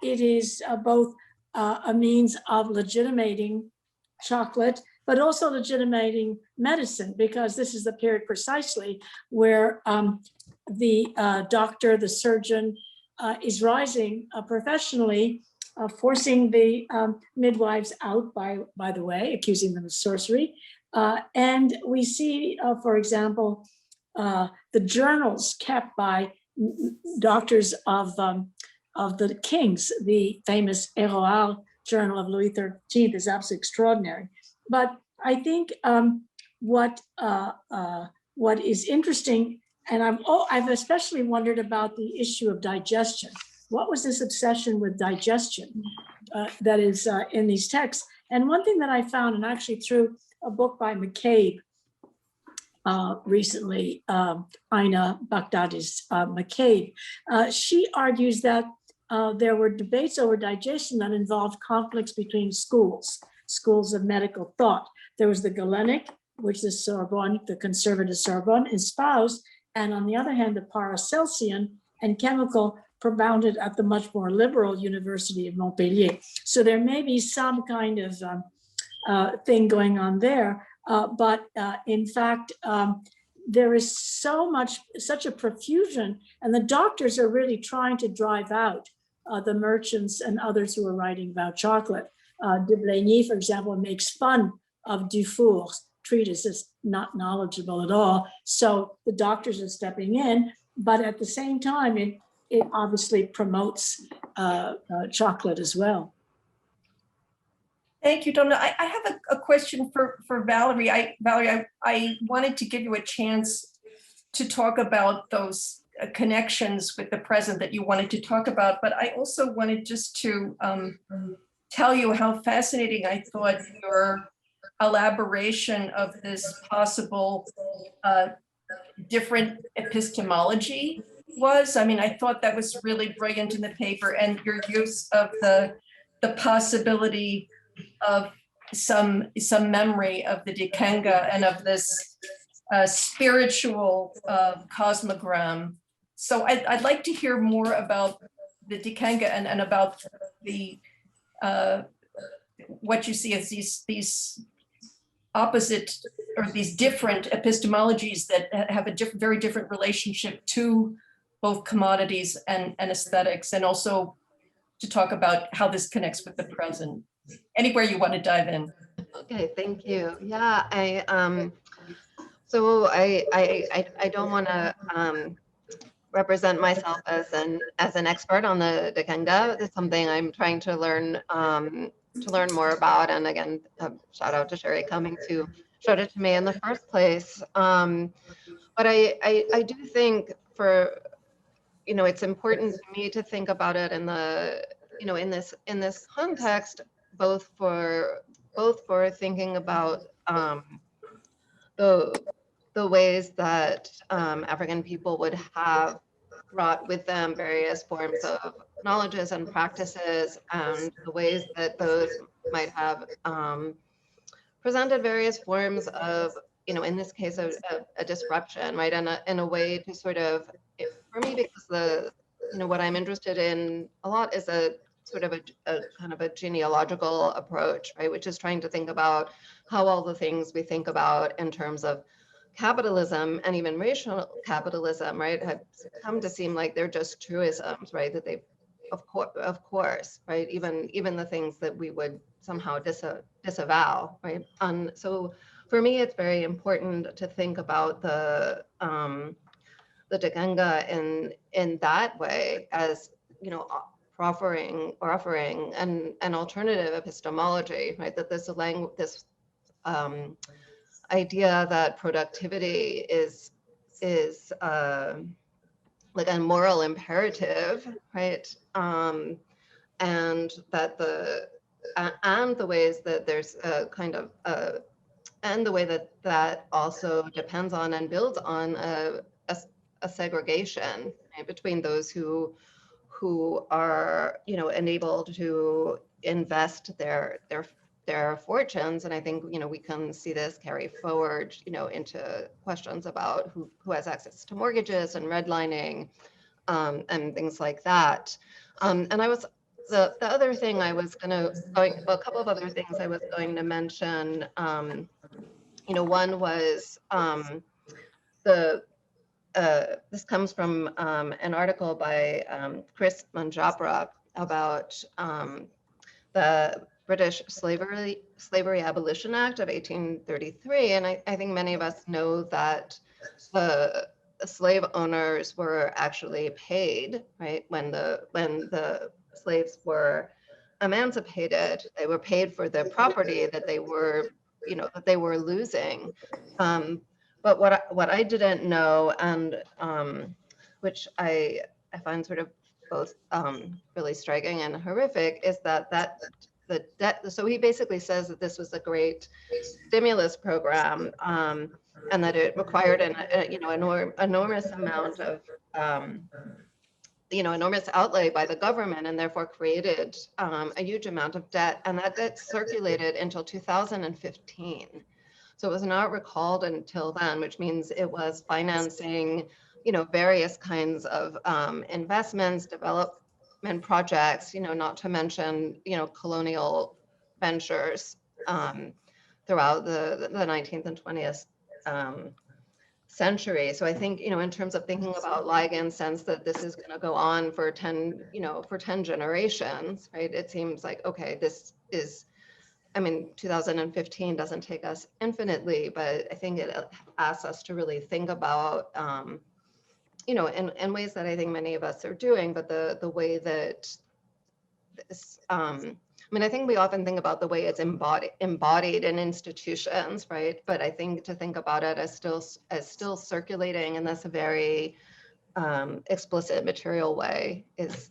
it is both a means of legitimating chocolate, but also legitimating medicine, because this is the period precisely where the doctor, the surgeon, is rising professionally, forcing the midwives out, by the way, accusing them of sorcery. And we see, for example, the journals kept by doctors of the kings. The famous Héroard journal of Louis XIII is absolutely extraordinary. But I think what is interesting, and I've especially wondered about the issue of digestion. What was this obsession with digestion that is in these texts? And one thing that I found, and actually through a book by McCabe recently, Ina Baghdadi's McCabe, she argues that there were debates over digestion that involved conflicts between schools of medical thought. There was the Galenic, which the Sorbonne, the conservative Sorbonne, espoused, and on the other hand, the Paracelsian and chemical propounded at the much more liberal University of Montpellier. So there may be some kind of thing going on there, but in fact, there is such a profusion, and the doctors are really trying to drive out the merchants and others who are writing about chocolate. De Bligny, for example, makes fun of Dufour's treatises, not knowledgeable at all. So the doctors are stepping in, but at the same time, it obviously promotes chocolate as well. Thank you, Donna. I have a question for Valerie. Valerie, I wanted to give you a chance to talk about those connections with the present that you wanted to talk about, but I also wanted just to tell you how fascinating I thought your elaboration of this possible different epistemology was. I mean, I thought that was really brilliant in the paper, and your use of the possibility of some memory of the Dikenga and of this spiritual cosmogram. So I'd like to hear more about the Dikenga and about the what you see as these opposite or these different epistemologies that have a very different relationship to both commodities and aesthetics, and also to talk about how this connects with the present. Anywhere you want to dive in. Okay, thank you. Yeah, so I don't want to represent myself as an expert on the Dikenga. It's something I'm trying to learn more about. And again, shout out to Sherry coming to showed it to me in the first place. But I do think it's important to me to think about it in the in this context, both for thinking about the ways that African people would have brought with them various forms of knowledges and practices, and the ways that those might have presented various forms of, in this case, a disruption, right? And in a way to sort of, for me, because what I'm interested in a lot is a sort of a kind of a genealogical approach, right? Which is trying to think about how all the things we think about in terms of capitalism and even racial capitalism, right, have come to seem like they're just truisms, right? That they, of course, right? Even the things that we would somehow disavow, right? And so for me, it's very important to think about the Dikenga in that way, as offering an alternative epistemology, right? That this idea that productivity is like a moral imperative, right? And that the ways that there's a kind of and the way that also depends on and builds on a segregation, right, between those who are enabled to invest their fortunes. And I think we can see this carry forward into questions about who has access to mortgages and redlining and things like that. And I was the other thing I was a couple of other things I was going to mention, one was the this comes from an article by Chris Manjapra about the British Slavery Abolition Act of 1833. And I think many of us know that the slave owners were actually paid, right? When the slaves were emancipated, they were paid for the property that they were, that they were losing. But what I didn't know, and which I find sort of both really striking and horrific, is that the debt. So he basically says that this was a great stimulus program, and that it required an enormous amount of enormous outlay by the government, and therefore created a huge amount of debt, and that debt circulated until 2015. So it was not recalled until then, which means it was financing, various kinds of investments, development projects, not to mention, colonial ventures throughout the 19th and 20th century. So I think, in terms of thinking about Ligon's sense that this is going to go on for 10 generations, right? It seems like, okay, this is, 2015 doesn't take us infinitely, but I think it asks us to really think about, in ways that I think many of us are doing, but the way that this, I think we often think about the way it's embodied in institutions, right? But I think to think about it as still circulating in this very explicit material way is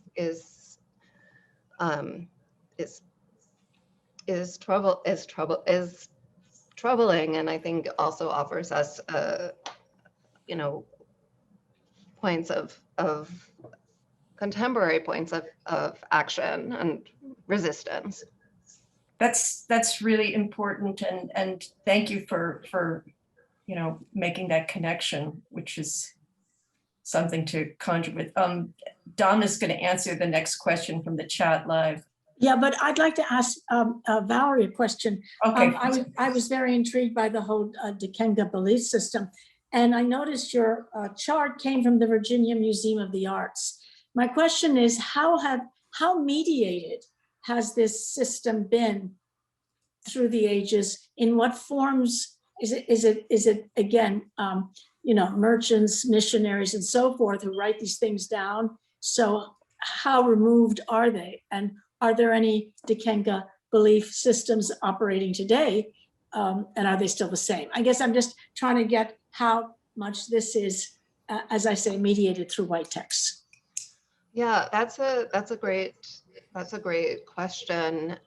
troubling, and I think also offers us points of contemporary points of action and resistance. That's really important, and thank you for making that connection, which is something to conjure with. Dom is going to answer the next question from the chat live. Yeah, but I'd like to ask Valerie a question. Okay. I was very intrigued by the whole Dikenga belief system, and I noticed your chart came from the Virginia Museum of the Arts. My question is, how mediated has this system been through the ages? In what forms is it again, merchants, missionaries, and so forth who write these things down? So how removed are they? And are there any Dikenga belief systems operating today? And are they still the same? I guess I'm just trying to get how much this is, as I say, mediated through white texts. Yeah, that's a great question.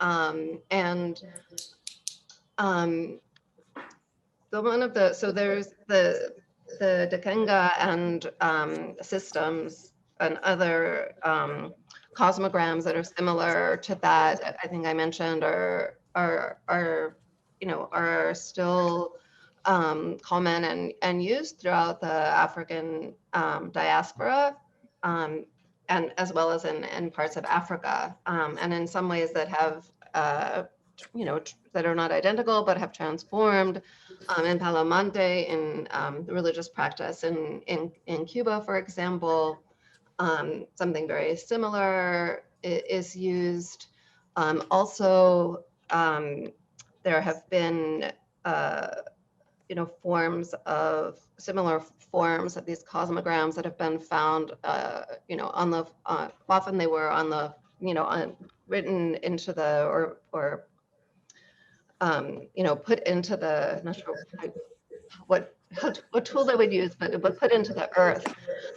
There's the Dikenga and systems and other cosmograms that are similar to that, I think I mentioned, are still common and used throughout the African diaspora, and as well as in parts of Africa, and in some ways that have that are not identical but have transformed. In Palamante, in the religious practice in Cuba, for example, something very similar is used. Also, there have been similar forms of these cosmograms that have been found, on the often they were on the written into the or put into the, not sure what tool they would use, but put into the earth.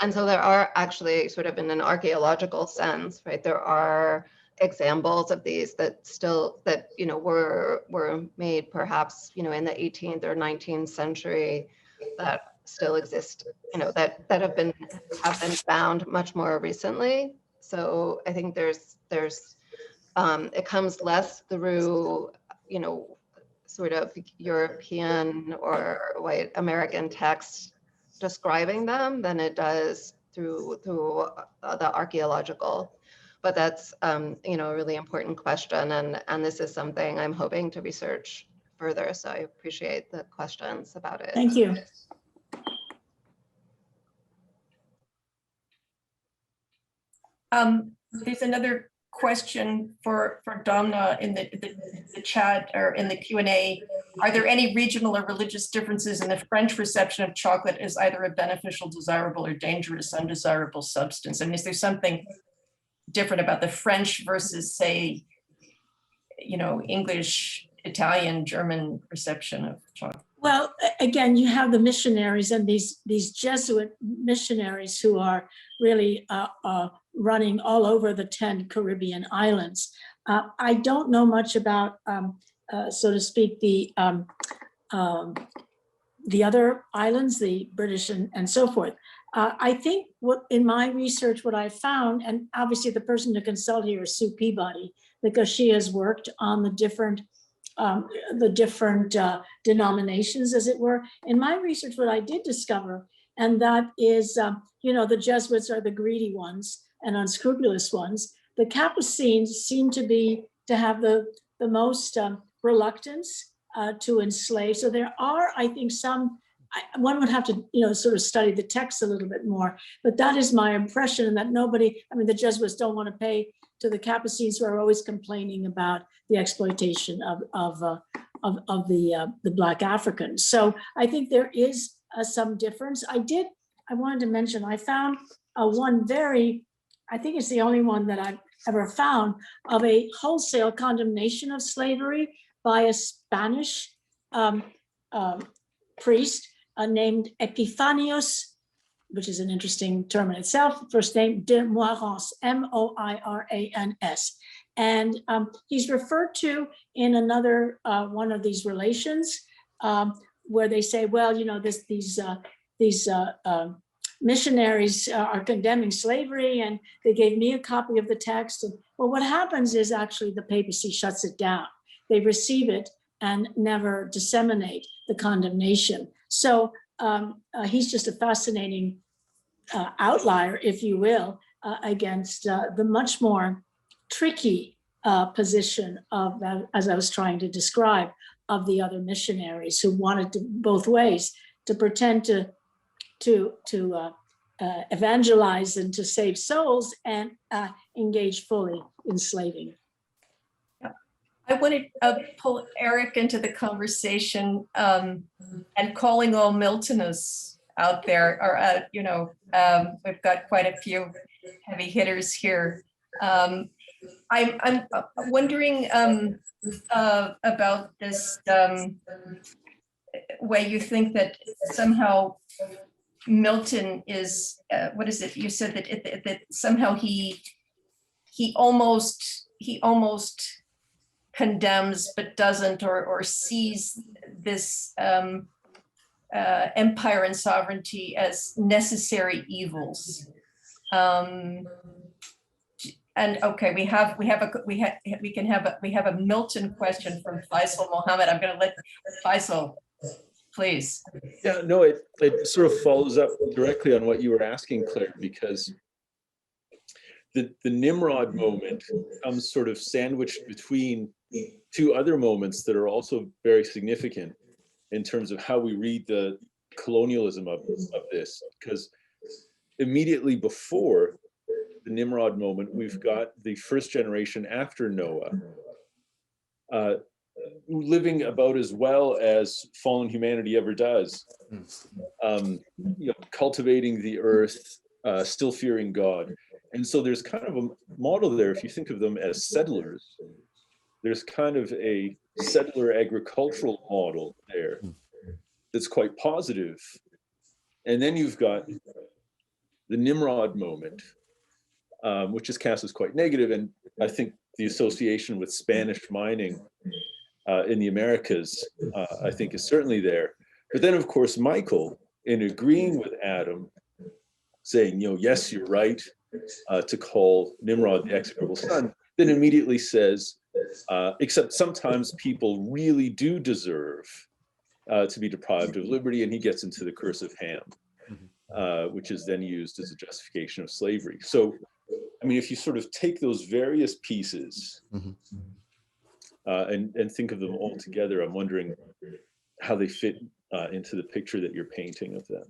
And so there are actually, sort of in an archaeological sense, right, there are examples of these that were made perhaps in the 18th or 19th century that still exist, that have been found much more recently. So I think there's it comes less through sort of European or white American texts describing them than it does through the archaeological But that's, you know, a really important question. And this is something I'm hoping to research further. So I appreciate the questions about it. Thank you. There's another question for Domna in the chat or in the Q&A. Are there any regional or religious differences in the French reception of chocolate as either a beneficial, desirable, or dangerous, undesirable substance? I mean, is there something different about the French versus, say, you know, English, Italian, German reception of chocolate? Well, again, you have the missionaries and these Jesuit missionaries who are really running all over the 10 Caribbean islands. I don't know much about, so to speak, the other islands, the British and so forth. I think what in my research, what I found, and obviously the person to consult here is Sue Peabody, because she has worked on the different denominations, as it were. In my research, what I did discover, and that is, you know, the Jesuits are the greedy ones and unscrupulous ones. The Capucines seem to have the most reluctance to enslave. So there are, I think, one would have to, you know, sort of study the text a little bit more, but that is my impression, and that nobody, I mean, the Jesuits don't want to pay to the Capucines, who are always complaining about the exploitation of the Black Africans. So I think there is some difference. I wanted to mention, I found one I think it's the only one that I've ever found, of a wholesale condemnation of slavery by a Spanish priest named Epiphanius, which is an interesting term in itself. First name, de Moirans, Moirans. And he's referred to in another one of these relations, where they say, well, you know, these missionaries are condemning slavery, and they gave me a copy of the text. And well, what happens is actually the papacy shuts it down. They receive it and never disseminate the condemnation. So he's just a fascinating outlier, if you will, against the much more tricky position of, as I was trying to describe, of the other missionaries who wanted to, both ways, to pretend to evangelize and to save souls and engage fully in slaving. I want to pull Eric into the conversation, and calling all Miltonists out there, or you know, we've got quite a few heavy hitters here. I'm wondering about this way you think that somehow Milton is, what is it? You said that somehow he almost condemns but doesn't, or sees this empire and sovereignty as necessary evils. And okay, we have a Milton question from Faisal Mohammed. I'm going to let Faisal, please. Yeah, no, it sort of follows up directly on what you were asking, Claire, because the Nimrod moment comes sort of sandwiched between two other moments that are also very significant in terms of how we read the colonialism of this, because immediately before the Nimrod moment, we've got the first generation after Noah living about as well as fallen humanity ever does, you know, cultivating the earth, still fearing God. And so there's kind of a model there, if you think of them as settlers, there's kind of a settler agricultural model there that's quite positive. And then you've got the Nimrod moment, which is cast as quite negative. And I think the association with Spanish mining in the Americas, I think is certainly there. But then of course, Michael, in agreeing with Adam, saying, you know, yes, you're right, to call Nimrod the execrable son, then immediately says, except sometimes people really do deserve to be deprived of liberty, and he gets into the curse of Ham, which is then used as a justification of slavery. So I mean, if you sort of take those various pieces and think of them all together, I'm wondering how they fit into the picture that you're painting of them.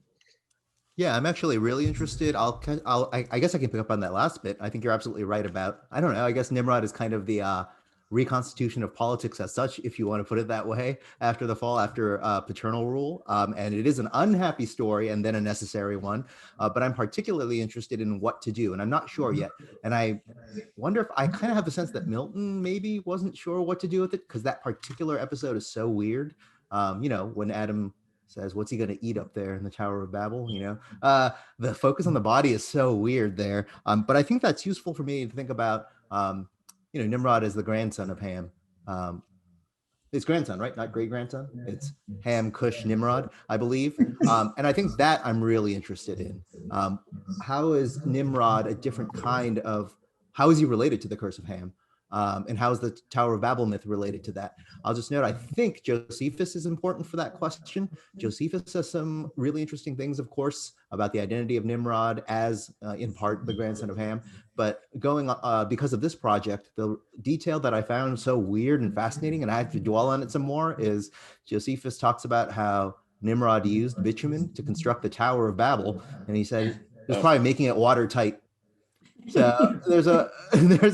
Yeah, I'm actually really interested. I guess I can pick up on that last bit. I think you're absolutely right about, I don't know, I guess Nimrod is kind of the reconstitution of politics as such, if you want to put it that way, after the fall, after paternal rule. And it is an unhappy story and then a necessary one. But I'm particularly interested in what to do. And I'm not sure yet. And I wonder if I kind of have the sense that Milton maybe wasn't sure what to do with it, because that particular episode is so weird. You know, when Adam says, what's he going to eat up there in the Tower of Babel? You know, the focus on the body is so weird there. But I think that's useful for me to think about, you know, Nimrod is the grandson of Ham. His grandson, right? Not great grandson. It's Ham, Cush, Nimrod, I believe. And I think that I'm really interested in. How is Nimrod a different kind of, how is he related to the curse of Ham? And how is the Tower of Babel myth related to that? I'll just note, I think Josephus is important for that question. Josephus says some really interesting things, of course, about the identity of Nimrod as, in part, the grandson of Ham. But going, because of this project, the detail that I found so weird and fascinating, and I have to dwell on it some more, is Josephus talks about how Nimrod used bitumen to construct the Tower of Babel. And he said it was probably making it watertight. So there's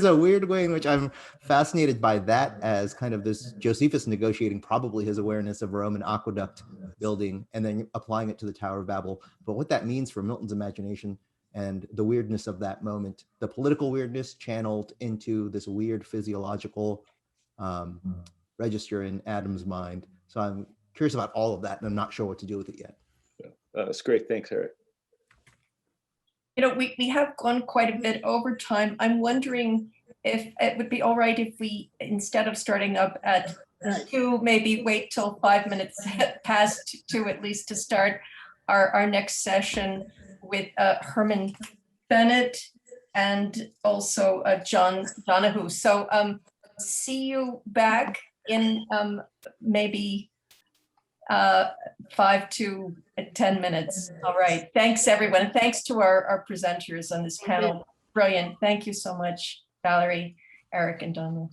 a weird way in which I'm fascinated by that, as kind of this Josephus negotiating probably his awareness of Roman aqueduct building and then applying it to the Tower of Babel. But what that means for Milton's imagination and the weirdness of that moment, the political weirdness channeled into this weird physiological register in Adam's mind. So I'm curious about all of that, and I'm not sure what to do with it yet. That's great. Thanks, Eric. You know, we have gone quite a bit over time. I'm wondering if it would be all right if we, instead of starting up at 2, maybe wait till 5 minutes past 2 at least to start our next session with Herman Bennett and also John Donoghue. So see you back in maybe 5 to 10 minutes. All right. Thanks, everyone. And thanks to our presenters on this panel. Brilliant. Thank you so much, Valerie, Eric, and Donald.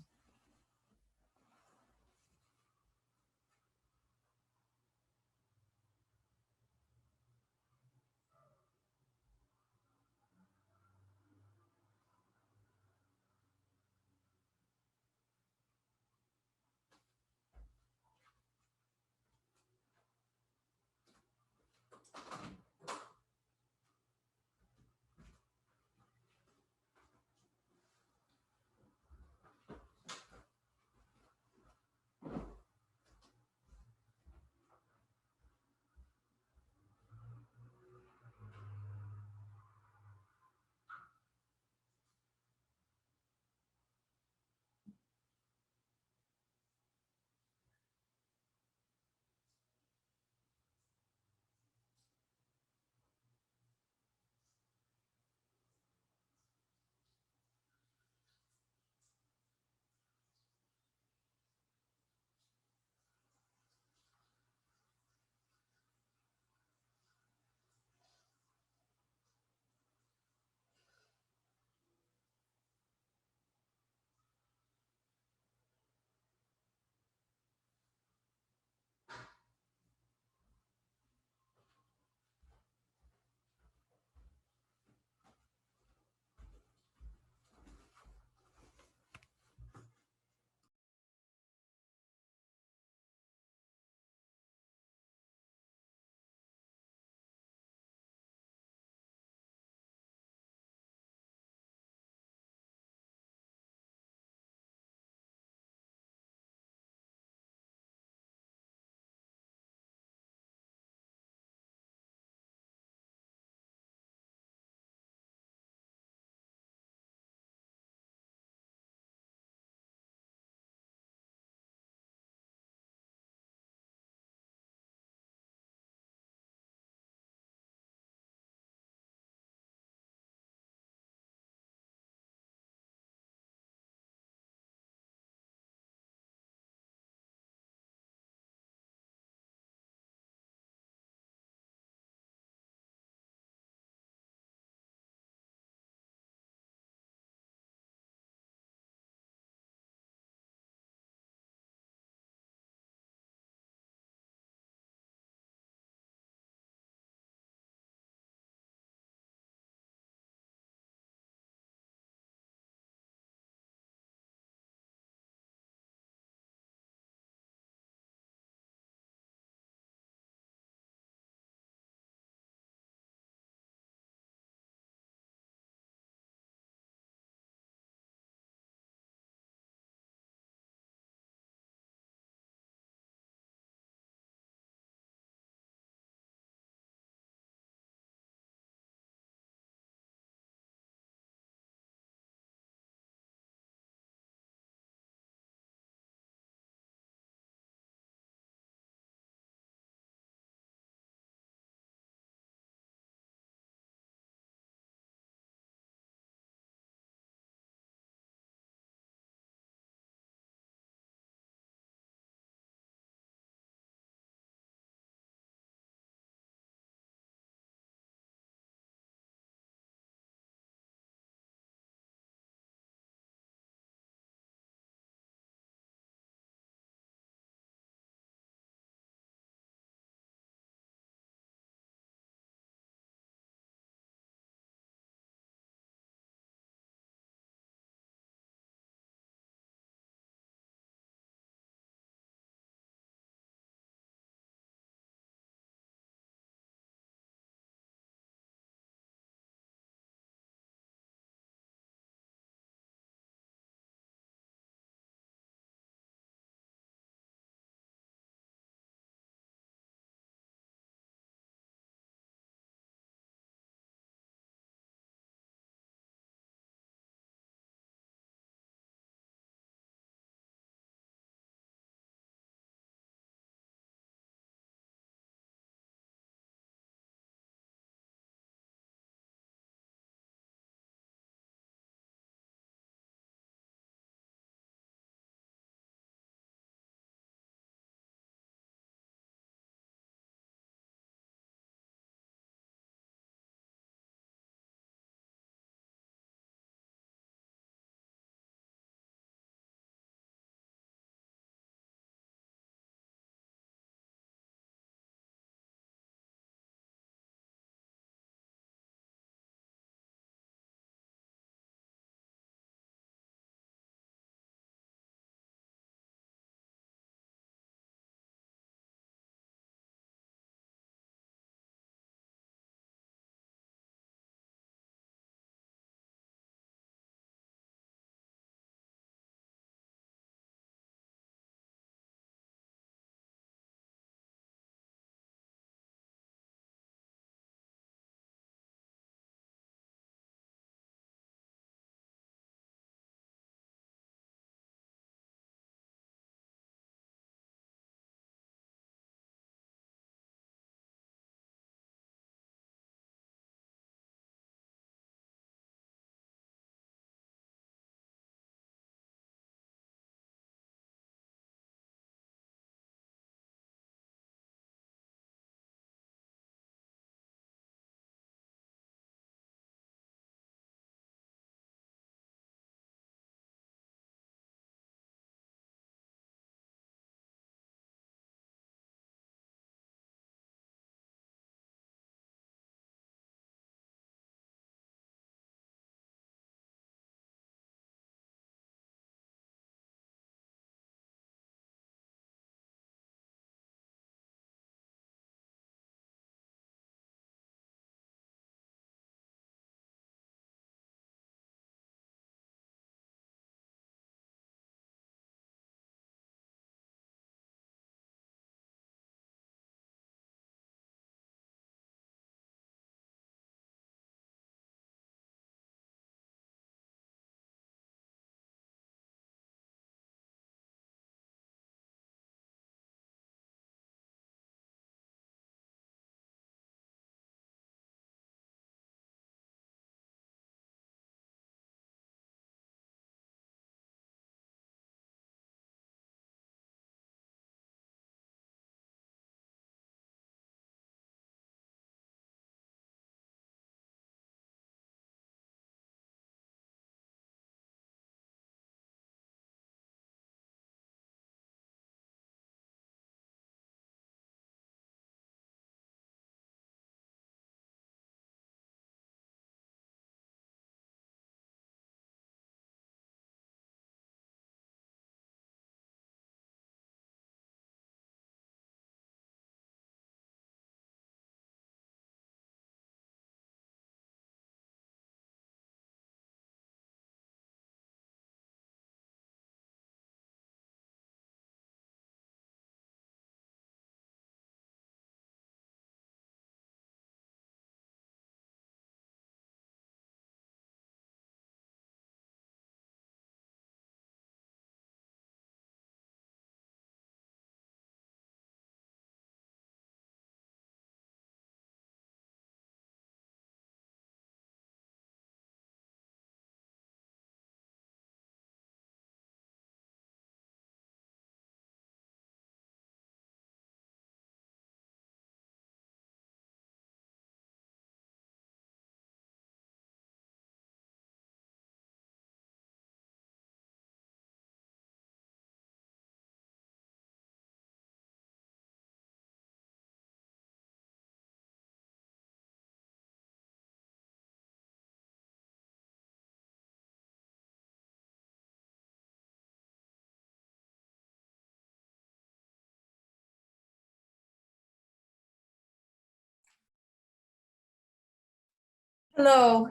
Hello.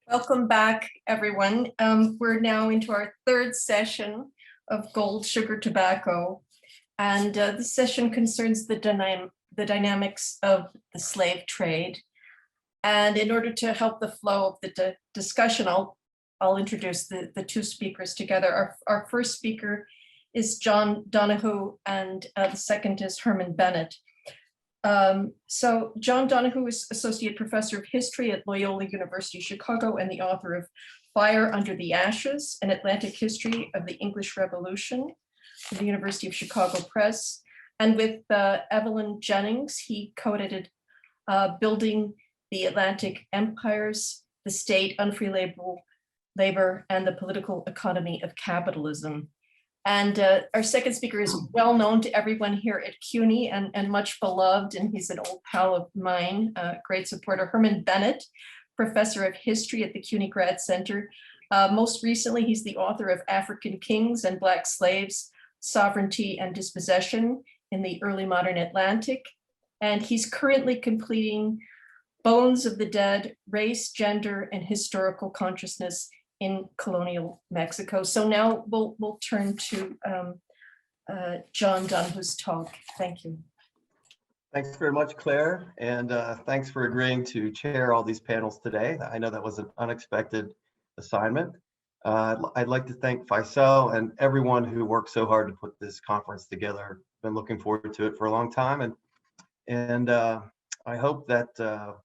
Welcome back, everyone. We're now into our third session of Gold, Sugar, Tobacco. And this session concerns the dynamics of the slave trade. And in order to help the flow of the discussion, I'll introduce the two speakers together. Our first speaker is John Donoghue, and the second is Herman Bennett. So John Donoghue is Associate Professor of History at Loyola University Chicago and the author of Fire Under the Ashes, An Atlantic History of the English Revolution from the University of Chicago Press. And with Evelyn Jennings, he co-edited Building the Atlantic Empires, the State, Unfree Labor, and the Political Economy of Capitalism. And our second speaker is well known to everyone here at CUNY and much beloved, and he's an old pal of mine, great supporter, Herman Bennett, Professor of History at the CUNY Grad Center. Most recently, he's the author of African Kings and Black Slaves, Sovereignty and Dispossession in the Early Modern Atlantic. And he's currently completing Bones of the Dead, Race, Gender, and Historical Consciousness in Colonial Mexico. So now we'll turn to John Donoghue's talk. Thank you. Thanks very much, Claire, and thanks for agreeing to chair all these panels today. I know that was an unexpected assignment. I'd like to thank Fiscal and everyone who worked so hard to put this conference together. Been looking forward to it for a long time, and I hope that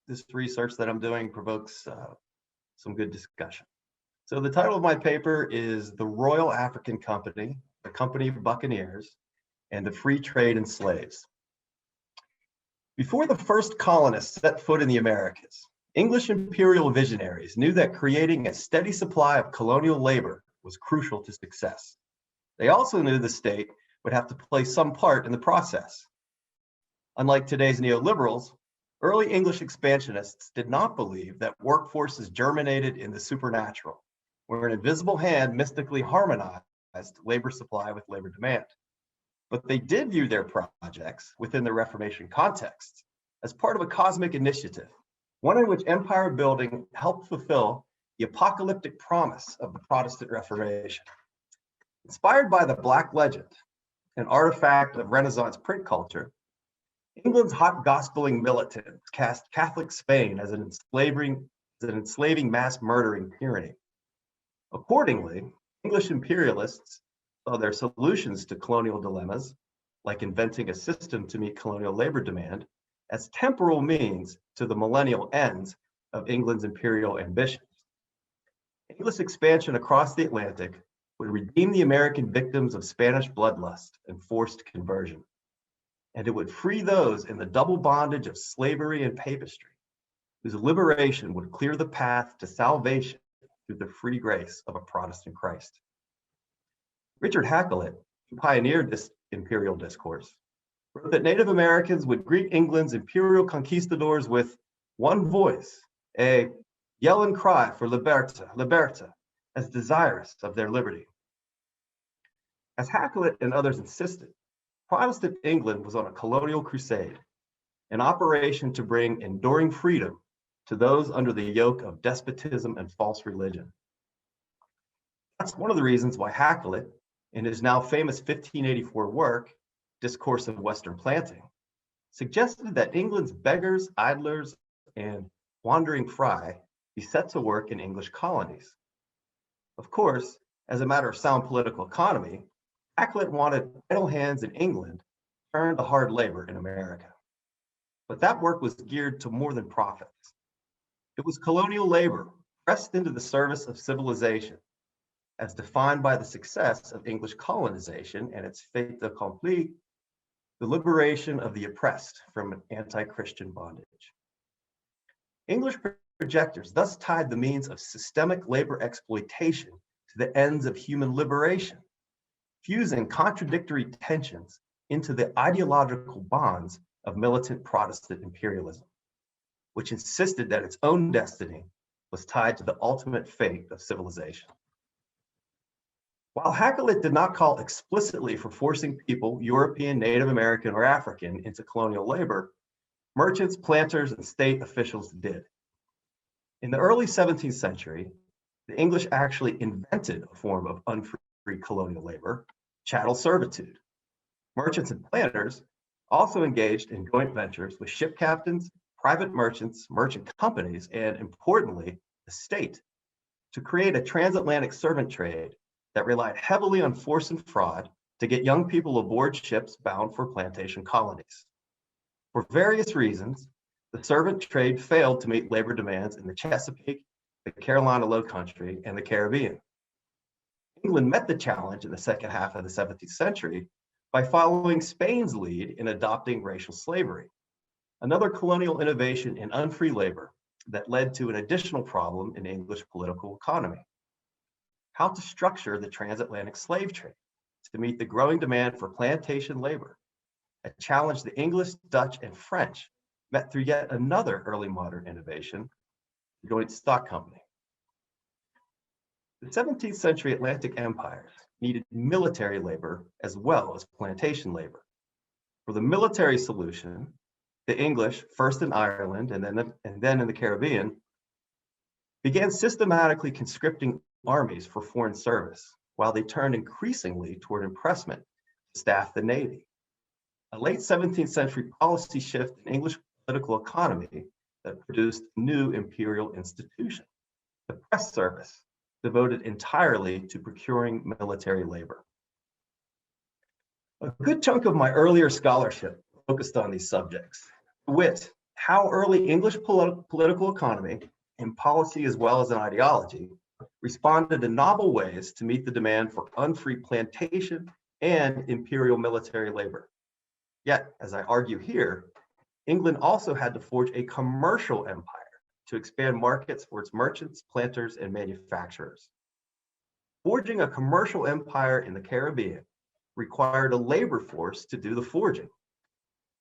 this research that I'm doing provokes some good discussion. So the title of my paper is The Royal African Company, the Company of Buccaneers, and the Free Trade in Slaves. Before the first colonists set foot in the Americas, English imperial visionaries knew that creating a steady supply of colonial labor was crucial to success. They also knew the state would have to play some part in the process. Unlike today's neoliberals, early English expansionists did not believe that workforces germinated in the supernatural, where an invisible hand mystically harmonized labor supply with labor demand. But they did view their projects within the Reformation context as part of a cosmic initiative, one in which empire building helped fulfill the apocalyptic promise of the Protestant Reformation. Inspired by the Black Legend, an artifact of Renaissance print culture, England's hot gospeling militants cast Catholic Spain as an enslaving mass murdering tyranny. Accordingly, English imperialists saw their solutions to colonial dilemmas, like inventing a system to meet colonial labor demand, as temporal means to the millennial ends of England's imperial ambitions. English expansion across the Atlantic would redeem the American victims of Spanish bloodlust and forced conversion, and it would free those in the double bondage of slavery and papistry, whose liberation would clear the path to salvation through the free grace of a Protestant Christ. Richard Hakluyt, who pioneered this imperial discourse, wrote that Native Americans would greet England's imperial conquistadors with one voice, a yell and cry for liberta, liberta, as desirous of their liberty. As Hakluyt and others insisted, Protestant England was on a colonial crusade, an operation to bring enduring freedom to those under the yoke of despotism and false religion. That's one of the reasons why Hakluyt, in his now famous 1584 work, Discourse of Western Planting, suggested that England's beggars, idlers, and wandering fry be set to work in English colonies. Of course, as a matter of sound political economy, Hakluyt wanted idle hands in England turned to hard labor in America. But that work was geared to more than profits. It was colonial labor pressed into the service of civilization, as defined by the success of English colonization and its fait accompli, the liberation of the oppressed from anti-Christian bondage. English projectors thus tied the means of systemic labor exploitation to the ends of human liberation, fusing contradictory tensions into the ideological bonds of militant Protestant imperialism, which insisted that its own destiny was tied to the ultimate fate of civilization. While Hakluyt did not call explicitly for forcing people, European, Native American, or African, into colonial labor, merchants, planters, and state officials did. In the early 17th century, the English actually invented a form of unfree colonial labor, chattel servitude. Merchants and planters also engaged in joint ventures with ship captains, private merchants, merchant companies, and importantly, the state, to create a transatlantic servant trade that relied heavily on force and fraud to get young people aboard ships bound for plantation colonies. For various reasons, the servant trade failed to meet labor demands in the Chesapeake, the Carolina Low Country, and the Caribbean. England met the challenge in the second half of the 17th century by following Spain's lead in adopting racial slavery, another colonial innovation in unfree labor that led to an additional problem in English political economy: how to structure the transatlantic slave trade to meet the growing demand for plantation labor, a challenge the English, Dutch, and French met through yet another early modern innovation, the joint stock company. The 17th century Atlantic empires needed military labor as well as plantation labor. For the military solution, the English, first in Ireland and then in the Caribbean, began systematically conscripting armies for foreign service, while they turned increasingly toward impressment to staff the Navy. A late 17th century policy shift in English political economy that produced a new imperial institution, the press service, devoted entirely to procuring military labor. A good chunk of my earlier scholarship focused on these subjects, to wit, how early English political economy, in policy as well as in ideology, responded in novel ways to meet the demand for unfree plantation and imperial military labor. Yet, as I argue here, England also had to forge a commercial empire to expand markets for its merchants, planters, and manufacturers. Forging a commercial empire in the Caribbean required a labor force to do the forging,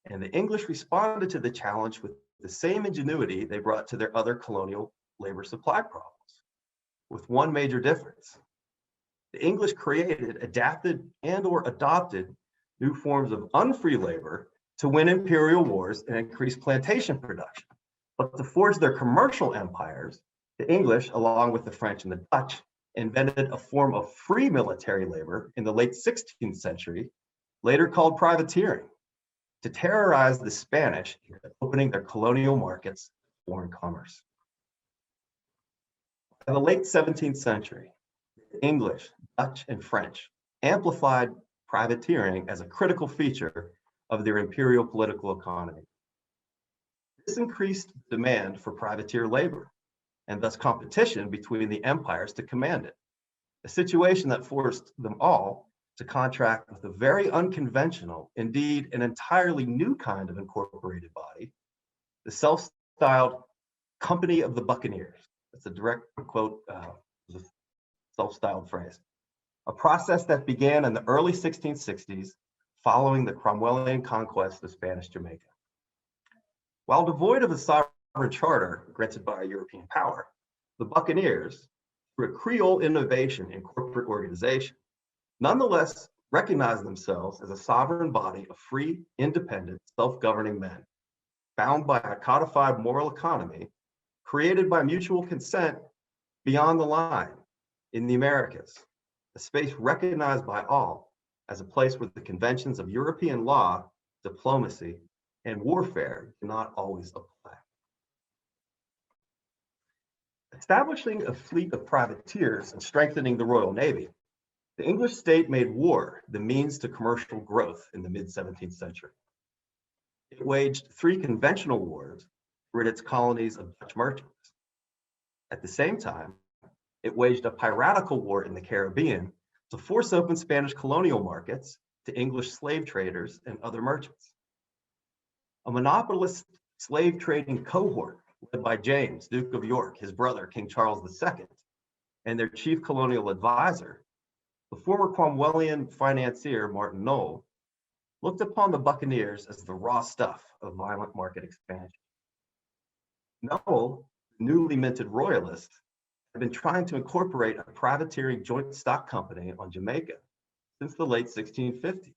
and the English responded to the challenge with the same ingenuity they brought to their other colonial labor supply problems, with one major difference. The English created, adapted, and/or adopted new forms of unfree labor to win imperial wars and increase plantation production. But to forge their commercial empires, the English, along with the French and the Dutch, invented a form of free military labor in the late 16th century, later called privateering, to terrorize the Spanish into opening their colonial markets to foreign commerce. By the late 17th century, the English, Dutch, and French amplified privateering as a critical feature of their imperial political economy. This increased demand for privateer labor, and thus competition between the empires to command it, a situation that forced them all to contract with a very unconventional, indeed an entirely new kind of incorporated body, the self-styled Company of the Buccaneers. That's a direct quote, the self-styled phrase. A process that began in the early 1660s following the Cromwellian conquest of Spanish Jamaica. While devoid of a sovereign charter granted by a European power, the Buccaneers, through a Creole innovation in corporate organization, nonetheless recognized themselves as a sovereign body of free, independent, self-governing men, bound by a codified moral economy created by mutual consent beyond the line in the Americas, a space recognized by all as a place where the conventions of European law, diplomacy, and warfare do not always apply. Establishing a fleet of privateers and strengthening the Royal Navy, the English state made war the means to commercial growth in the mid-17th century. It waged 3 conventional wars to rid its colonies of Dutch merchants. At the same time, it waged a piratical war in the Caribbean to force open Spanish colonial markets to English slave traders and other merchants. A monopolist slave trading cohort led by James, Duke of York, his brother, King Charles II, and their chief colonial advisor, the former Cromwellian financier, Martin Noll, looked upon the Buccaneers as the raw stuff of violent market expansion. Noll, newly minted royalist, had been trying to incorporate a privateering joint stock company on Jamaica since the late 1650s,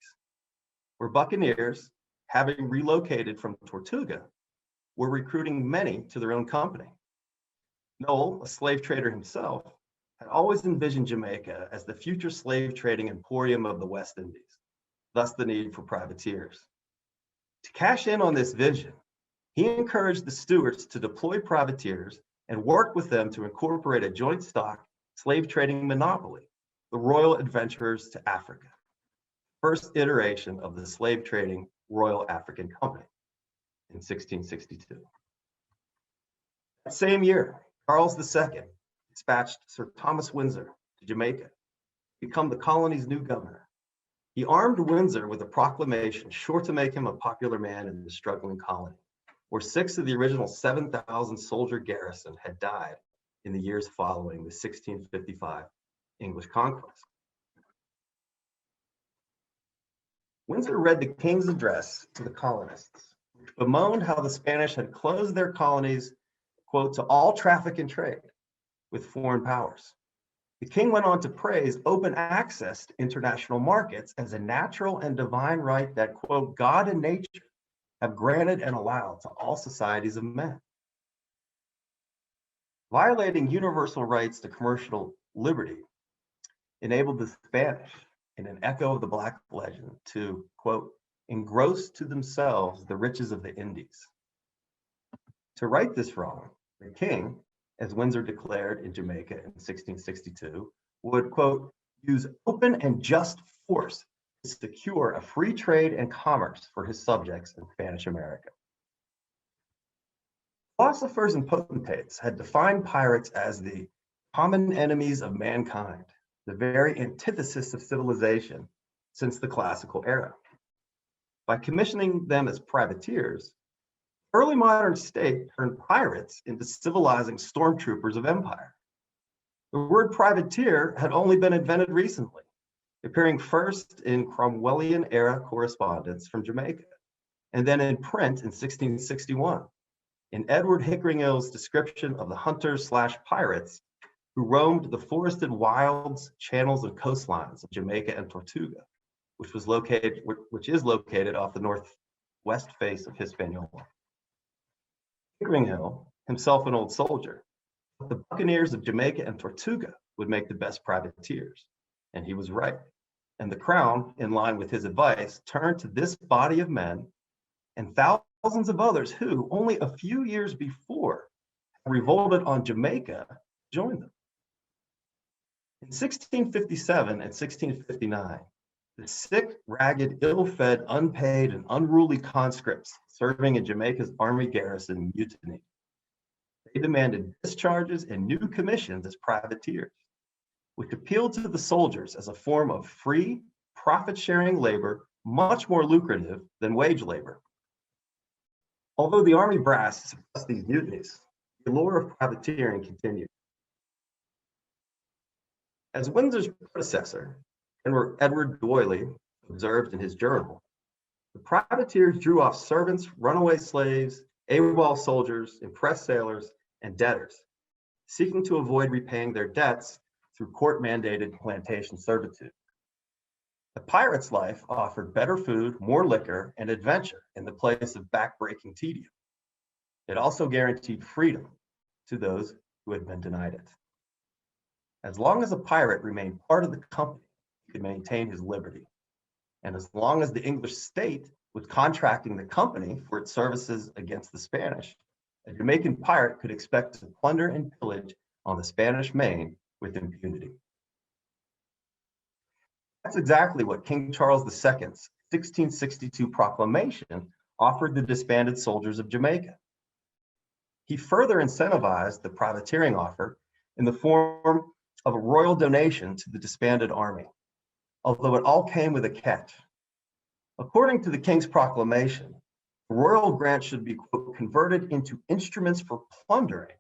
where buccaneers, having relocated from Tortuga, were recruiting many to their own company. Noel, a slave trader himself, had always envisioned Jamaica as the future slave trading emporium of the West Indies, thus the need for privateers. To cash in on this vision, he encouraged the stewards to deploy privateers and worked with them to incorporate a joint stock slave trading monopoly, the Royal Adventurers to Africa, first iteration of the slave trading Royal African Company in 1662. That same year, Charles II dispatched Sir Thomas Windsor to Jamaica to become the colony's new governor. He armed Windsor with a proclamation sure to make him a popular man in the struggling colony, where 6 of the original 7,000 soldier garrison had died in the years following the 1655 English conquest. Windsor read the king's address to the colonists, which bemoaned how the Spanish had closed their colonies, quote, to all traffic and trade with foreign powers. The king went on to praise open access to international markets as a natural and divine right that, quote, God and nature have granted and allowed to all societies of men. Violating universal rights to commercial liberty enabled the Spanish, in an echo of the Black legend, to, quote, engross to themselves the riches of the Indies. To right this wrong, the king, as Windsor declared in Jamaica in 1662, would, quote, use open and just force to secure a free trade and commerce for his subjects in Spanish America. Philosophers and potentates had defined pirates as the common enemies of mankind, the very antithesis of civilization since the classical era. By commissioning them as privateers, early modern state turned pirates into civilizing stormtroopers of empire. The word privateer had only been invented recently, appearing first in Cromwellian era correspondence from Jamaica, and then in print in 1661, in Edward Hickeringill's description of the hunters/pirates who roamed the forested wilds, channels, and coastlines of Jamaica and Tortuga, which is located off the northwest face of Hispaniola. Hickeringill, himself an old soldier, thought the buccaneers of Jamaica and Tortuga would make the best privateers, and he was right. And the crown, in line with his advice, turned to this body of men and thousands of others who, only a few years before, revolted on Jamaica, joined them. In 1657 and 1659, the sick, ragged, ill-fed, unpaid, and unruly conscripts serving in Jamaica's army garrison mutinied. They demanded discharges and new commissions as privateers, which appealed to the soldiers as a form of free, profit-sharing labor, much more lucrative than wage labor. Although the army brass suppressed these mutinies, the allure of privateering continued. As Windsor's predecessor, Edward D'Oyley, observed in his journal, the privateers drew off servants, runaway slaves, AWOL soldiers, impressed sailors, and debtors, seeking to avoid repaying their debts through court-mandated plantation servitude. The pirate's life offered better food, more liquor, and adventure in the place of back-breaking tedium. It also guaranteed freedom to those who had been denied it. As long as a pirate remained part of the company, he could maintain his liberty. And as long as the English state was contracting the company for its services against the Spanish, a Jamaican pirate could expect to plunder and pillage on the Spanish main with impunity. That's exactly what King Charles II's 1662 proclamation offered the disbanded soldiers of Jamaica. He further incentivized the privateering offer in the form of a royal donation to the disbanded army, although it all came with a catch. According to the king's proclamation, the royal grant should be, quote, converted into instruments for plundering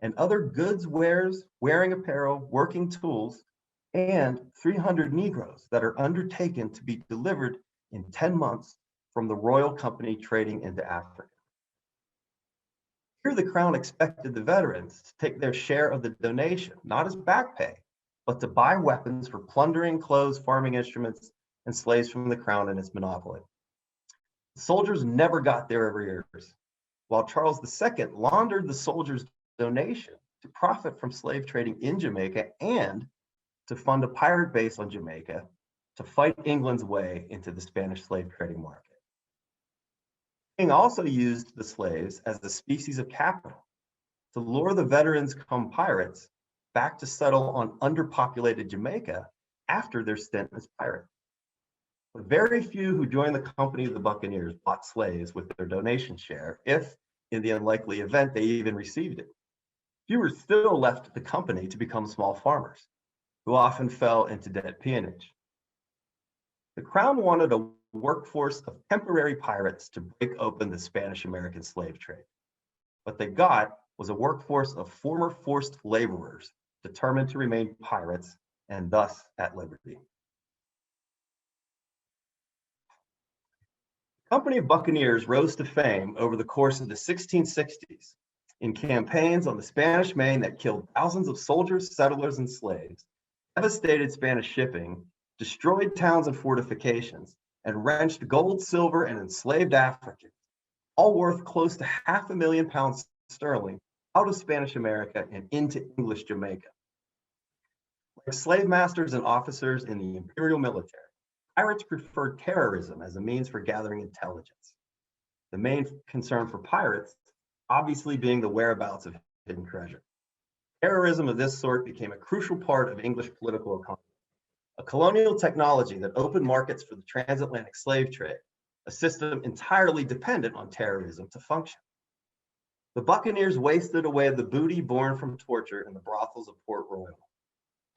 and other goods, wares, wearing apparel, working tools, and 300 Negroes that are undertaken to be delivered in 10 months from the royal company trading into Africa. Here, the crown expected the veterans to take their share of the donation, not as back pay, but to buy weapons for plundering, clothes, farming instruments, and slaves from the crown and its monopoly. The soldiers never got their arrears. while Charles II laundered the soldiers' donation to profit from slave trading in Jamaica and to fund a pirate base on Jamaica to fight England's way into the Spanish slave trading market. The king also used the slaves as a species of capital to lure the veterans come pirates back to settle on underpopulated Jamaica after their stint as pirates. But very few who joined the company of the buccaneers bought slaves with their donation share, if in the unlikely event they even received it. Fewer still left the company to become small farmers, who often fell into debt peonage. The crown wanted a workforce of temporary pirates to break open the Spanish-American slave trade. What they got was a workforce of former forced laborers determined to remain pirates and thus at liberty. The company of buccaneers rose to fame over the course of the 1660s in campaigns on the Spanish Main that killed thousands of soldiers, settlers, and slaves, devastated Spanish shipping, destroyed towns and fortifications, and wrenched gold, silver, and enslaved Africans, all worth close to £500,000 sterling, out of Spanish America and into English Jamaica. Like slave masters and officers in the imperial military, pirates preferred terrorism as a means for gathering intelligence. The main concern for pirates, obviously, being the whereabouts of hidden treasure. Terrorism of this sort became a crucial part of English political economy, a colonial technology that opened markets for the transatlantic slave trade, a system entirely dependent on terrorism to function. The buccaneers wasted away the booty born from torture in the brothels of Port Royal.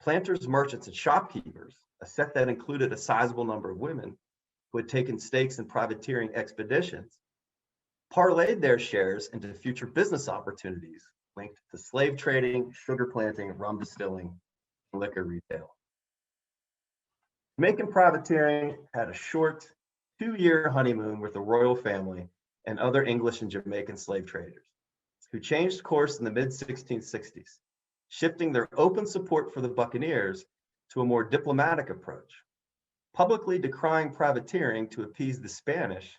Planters, merchants, and shopkeepers, a set that included a sizable number of women who had taken stakes in privateering expeditions, parlayed their shares into future business opportunities linked to slave trading, sugar planting, rum distilling, and liquor retail. Jamaican privateering had a short 2-year honeymoon with the royal family and other English and Jamaican slave traders, who changed course in the mid-1660s, shifting their open support for the buccaneers to a more diplomatic approach, publicly decrying privateering to appease the Spanish,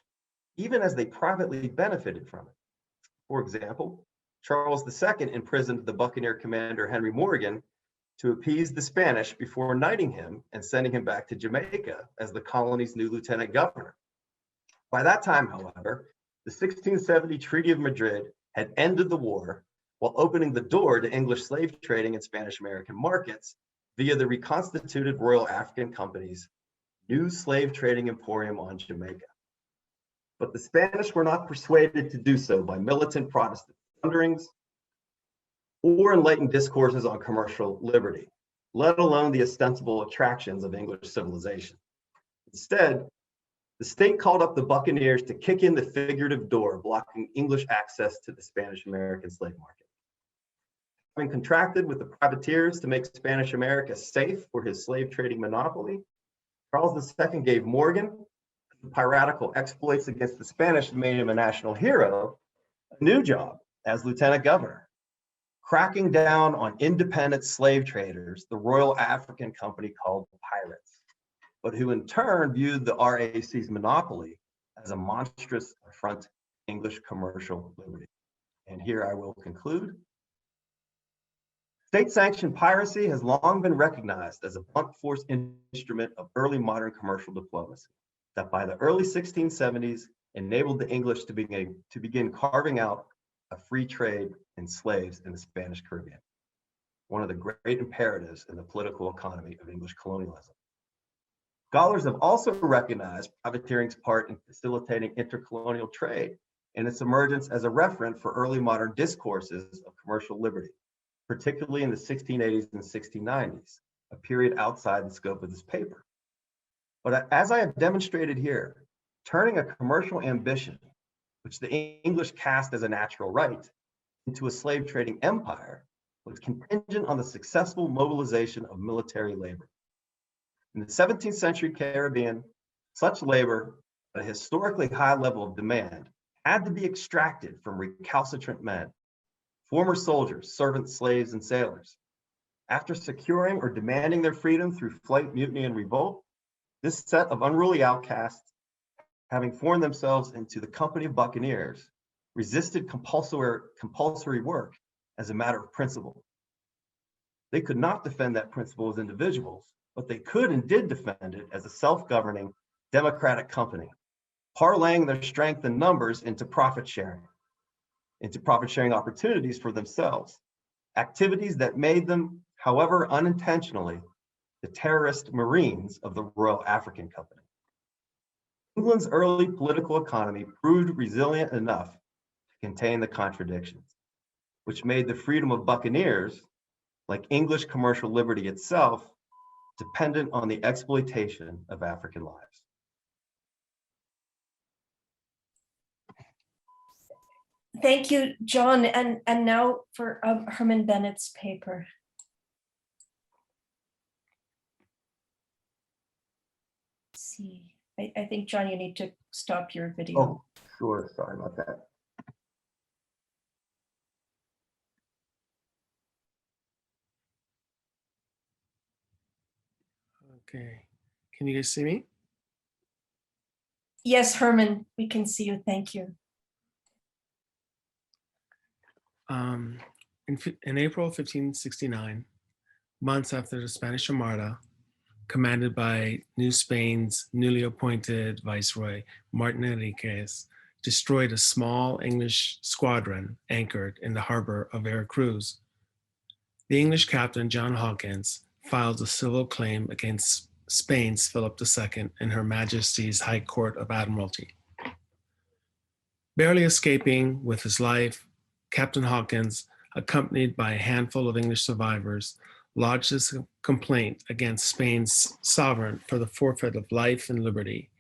even as they privately benefited from it. For example, Charles II imprisoned the buccaneer commander Henry Morgan to appease the Spanish before knighting him and sending him back to Jamaica as the colony's new lieutenant governor. By that time, however, the 1670 Treaty of Madrid had ended the war while opening the door to English slave trading in Spanish-American markets via the reconstituted Royal African Company's new slave trading emporium on Jamaica. But the Spanish were not persuaded to do so by militant Protestant thunderings or enlightened discourses on commercial liberty, let alone the ostensible attractions of English civilization. Instead, the state called up the buccaneers to kick in the figurative door, blocking English access to the Spanish-American slave market. Having contracted with the privateers to make Spanish America safe for his slave trading monopoly, Charles II gave Morgan, whose piratical exploits against the Spanish made him a national hero, a new job as lieutenant governor, cracking down on independent slave traders the Royal African Company called pirates, but who in turn viewed the RAC's monopoly as a monstrous affront to English commercial liberty. And here I will conclude. State-sanctioned piracy has long been recognized as a blunt force instrument of early modern commercial diplomacy that by the early 1670s enabled the English to begin carving out a free trade in slaves in the Spanish Caribbean, one of the great imperatives in the political economy of English colonialism. Scholars have also recognized privateering's part in facilitating intercolonial trade and its emergence as a referent for early modern discourses of commercial liberty, particularly in the 1680s and 1690s, a period outside the scope of this paper. But as I have demonstrated here, turning a commercial ambition, which the English cast as a natural right, into a slave trading empire was contingent on the successful mobilization of military labor. In the 17th century Caribbean, such labor at a historically high level of demand had to be extracted from recalcitrant men, former soldiers, servants, slaves, and sailors. After securing or demanding their freedom through flight, mutiny, and revolt, this set of unruly outcasts, having formed themselves into the company of buccaneers, resisted compulsory work as a matter of principle. They could not defend that principle as individuals, but they could and did defend it as a self-governing democratic company, parlaying their strength in numbers into profit sharing opportunities for themselves, activities that made them, however unintentionally, the terrorist Marines of the Royal African Company. England's early political economy proved resilient enough to contain the contradictions, which made the freedom of buccaneers, like English commercial liberty itself, dependent on the exploitation of African lives. Thank you, John. And now for Herman Bennett's paper. Let's see. I think, John, you need to stop your video. Oh, sure. Sorry about that. Okay. Can you guys see me? Yes, Herman, we can see you. Thank you. In April 1569, months after the Spanish Armada, commanded by New Spain's newly appointed Viceroy, Martin Enriquez, destroyed a small English squadron anchored in the harbor of Veracruz. The English captain, John Hawkins, filed a civil claim against Spain's Philip II in Her Majesty's High Court of Admiralty. Barely escaping with his life, Captain Hawkins, accompanied by a handful of English survivors, lodged his complaint against Spain's sovereign for the forfeit of life and liberty,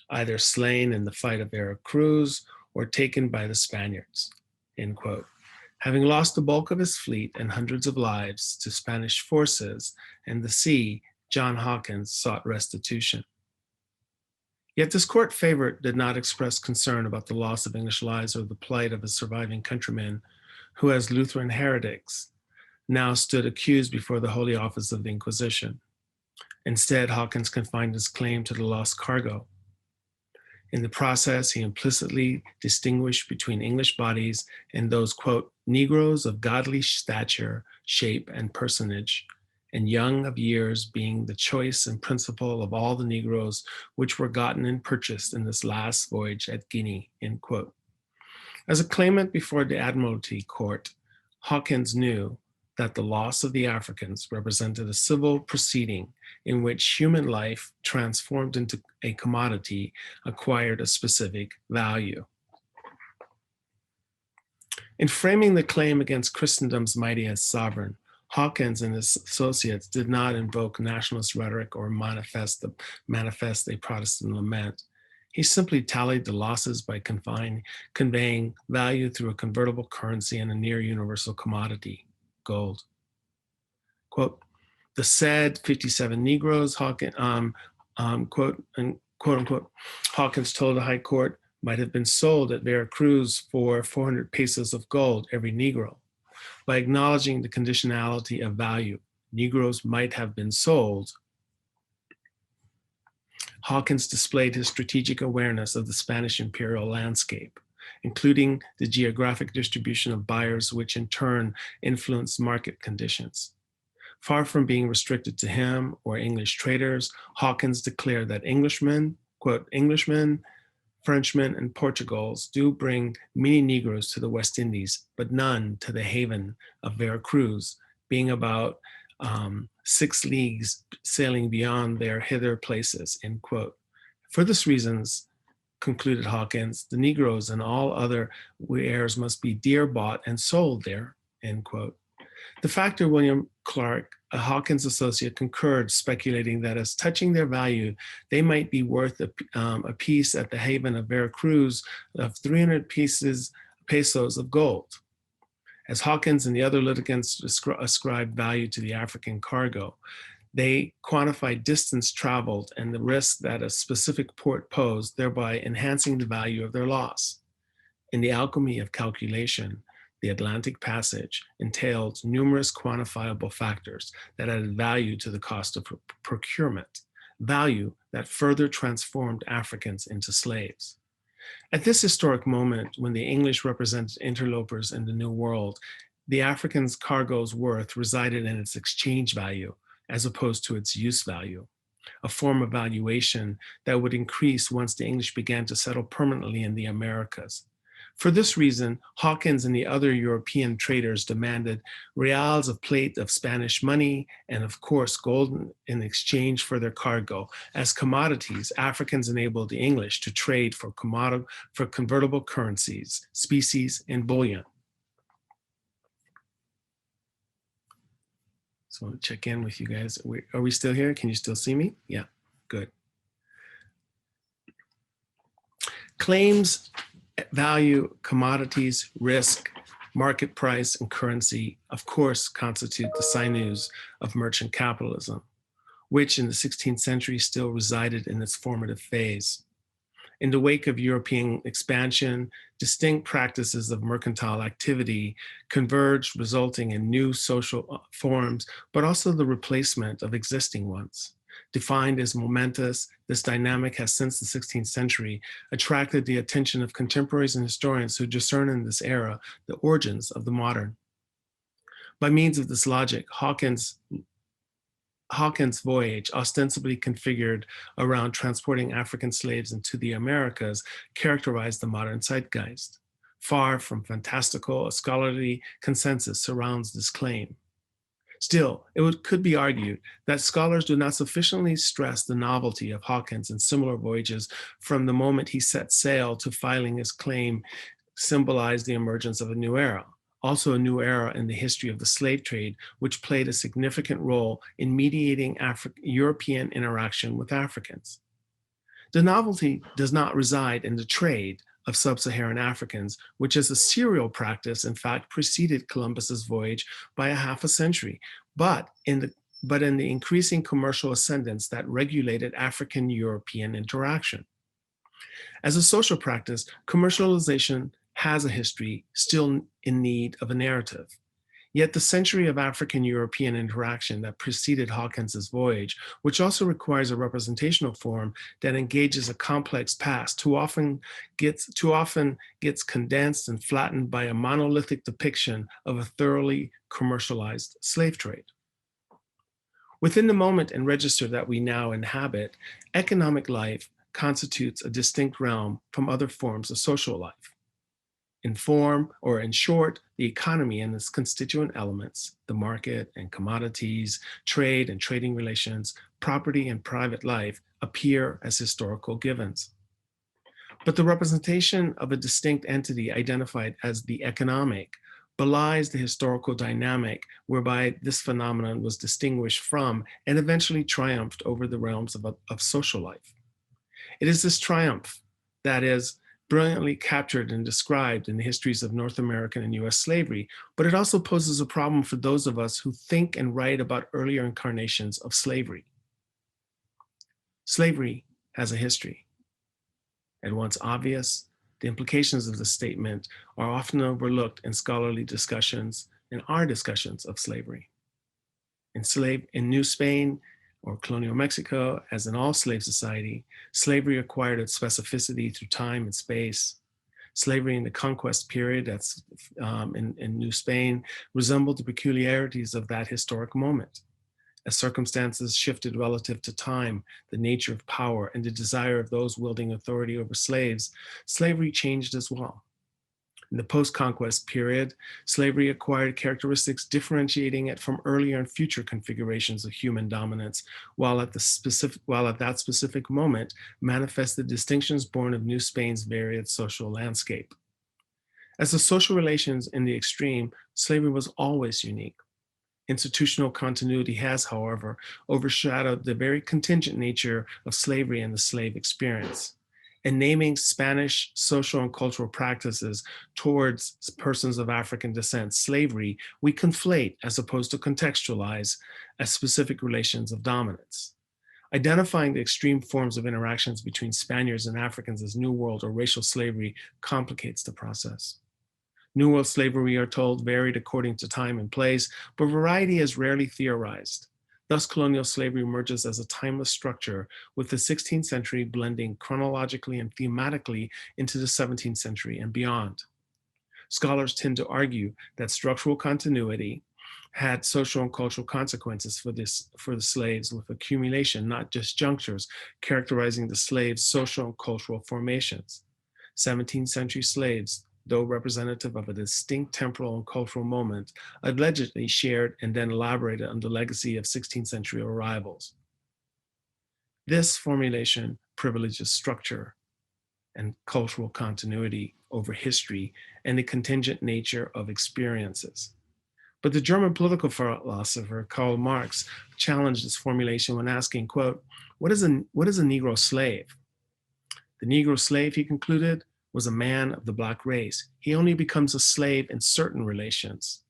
either slain in the fight of Veracruz or taken by the Spaniards, end quote. Having lost the bulk of his fleet and hundreds of lives to Spanish forces and the sea, John Hawkins sought restitution. Yet this court favorite did not express concern about the loss of English lives or the plight of his surviving countrymen, who as Lutheran heretics now stood accused before the Holy Office of the Inquisition. Instead, Hawkins confined his claim to the lost cargo. In the process, he implicitly distinguished between English bodies and those, quote, Negroes of godly stature, shape, and personage, and young of years being the choice and principal of all the Negroes which were gotten and purchased in this last voyage at Guinea, end quote. As a claimant before the Admiralty Court, Hawkins knew that the loss of the Africans represented a civil proceeding in which human life transformed into a commodity acquired a specific value. In framing the claim against Christendom's mightiest sovereign, Hawkins and his associates did not invoke nationalist rhetoric or manifest a Protestant lament. He simply tallied the losses by conveying value through a convertible currency and a near universal commodity, gold. Quote, the said 57 Negroes, quote unquote, Hawkins told the High Court, might have been sold at Veracruz for 400 pesos of gold every Negro. By acknowledging the conditionality of value, Negroes might have been sold. Hawkins displayed his strategic awareness of the Spanish imperial landscape, including the geographic distribution of buyers, which in turn influenced market conditions. Far from being restricted to him or English traders, Hawkins declared that Englishmen, quote, Englishmen, Frenchmen, and Portugals do bring many Negroes to the West Indies, but none to the haven of Veracruz, being about 6 leagues sailing beyond their hither places, end quote. For this reasons, concluded Hawkins, the Negroes and all other wares must be dear bought and sold there, end quote. The factor William Clark, a Hawkins associate, concurred, speculating that as touching their value, they might be worth a piece at the haven of Veracruz of 300 pesos of gold. As Hawkins and the other litigants ascribed value to the African cargo, they quantified distance traveled and the risk that a specific port posed, thereby enhancing the value of their loss. In the alchemy of calculation, the Atlantic Passage entailed numerous quantifiable factors that added value to the cost of procurement, value that further transformed Africans into slaves. At this historic moment, when the English represented interlopers in the New World, the African's cargo's worth resided in its exchange value as opposed to its use value, a form of valuation that would increase once the English began to settle permanently in the Americas. For this reason, Hawkins and the other European traders demanded reals of plate of Spanish money and, of course, gold in exchange for their cargo. As commodities, Africans enabled the English to trade for convertible currencies, species, and bullion. So I want to check in with you guys. Are we still here? Can you still see me? Yeah, good. Claims, value, commodities, risk, market price, and currency, of course, constitute the sinews of merchant capitalism, which in the 16th century still resided in its formative phase. In the wake of European expansion, distinct practices of mercantile activity converged, resulting in new social forms, but also the replacement of existing ones. Defined as momentous, this dynamic has since the 16th century attracted the attention of contemporaries and historians who discern in this era the origins of the modern. By means of this logic, Hawkins' voyage, ostensibly configured around transporting African slaves into the Americas, characterized the modern zeitgeist. Far from fantastical, a scholarly consensus surrounds this claim. Still, could be argued that scholars do not sufficiently stress the novelty of Hawkins and similar voyages from the moment he set sail to filing his claim symbolized the emergence of a new era. Also a new era in the history of the slave trade, which played a significant role in mediating European interaction with Africans. The novelty does not reside in the trade of sub-Saharan Africans, which as a serial practice, in fact, preceded Columbus's voyage by a half a century, but in the increasing commercial ascendance that regulated African-European interaction. As a social practice, commercialization has a history still in need of a narrative. Yet the century of African-European interaction that preceded Hawkins's voyage, which also requires a representational form that engages a complex past, too often gets condensed and flattened by a monolithic depiction of a thoroughly commercialized slave trade. Within the moment and register that we now inhabit, economic life constitutes a distinct realm from other forms of social life. In form, or in short, the economy and its constituent elements, the market and commodities, trade and trading relations, property and private life, appear as historical givens. But the representation of a distinct entity identified as the economic belies the historical dynamic whereby this phenomenon was distinguished from and eventually triumphed over the realms of social life. It is this triumph that is brilliantly captured and described in the histories of North American and US slavery, but it also poses a problem for those of us who think and write about earlier incarnations of slavery. Slavery has a history. At once obvious, the implications of the statement are often overlooked in scholarly discussions and our discussions of slavery. In New Spain, or colonial Mexico, as in all slave society, slavery acquired its specificity through time and space. Slavery in the conquest period, that's in New Spain, resembled the peculiarities of that historic moment. As circumstances shifted relative to time, the nature of power, and the desire of those wielding authority over slaves, slavery changed as well. In the post-conquest period, slavery acquired characteristics differentiating it from earlier and future configurations of human dominance, while at that specific moment manifested distinctions born of New Spain's varied social landscape. As the social relations in the extreme, slavery was always unique. Institutional continuity has, however, overshadowed the very contingent nature of slavery and the slave experience. In naming Spanish social and cultural practices towards persons of African descent, slavery, we conflate as opposed to contextualize as specific relations of dominance. Identifying the extreme forms of interactions between Spaniards and Africans as New World or racial slavery complicates the process. New World slavery, we are told, varied according to time and place, but variety is rarely theorized. Thus, colonial slavery emerges as a timeless structure, with the 16th century blending chronologically and thematically into the 17th century and beyond. Scholars tend to argue that structural continuity had social and cultural consequences for the slaves, with accumulation, not just junctures, characterizing the slaves' social and cultural formations. 17th century slaves, though representative of a distinct temporal and cultural moment, allegedly shared and then elaborated on the legacy of 16th century arrivals. This formulation privileges structure and cultural continuity over history and the contingent nature of experiences. But the German political philosopher Karl Marx challenged this formulation when asking, quote, what is a Negro slave? The Negro slave, he concluded, was a man of the Black race. He only becomes a slave in certain relations,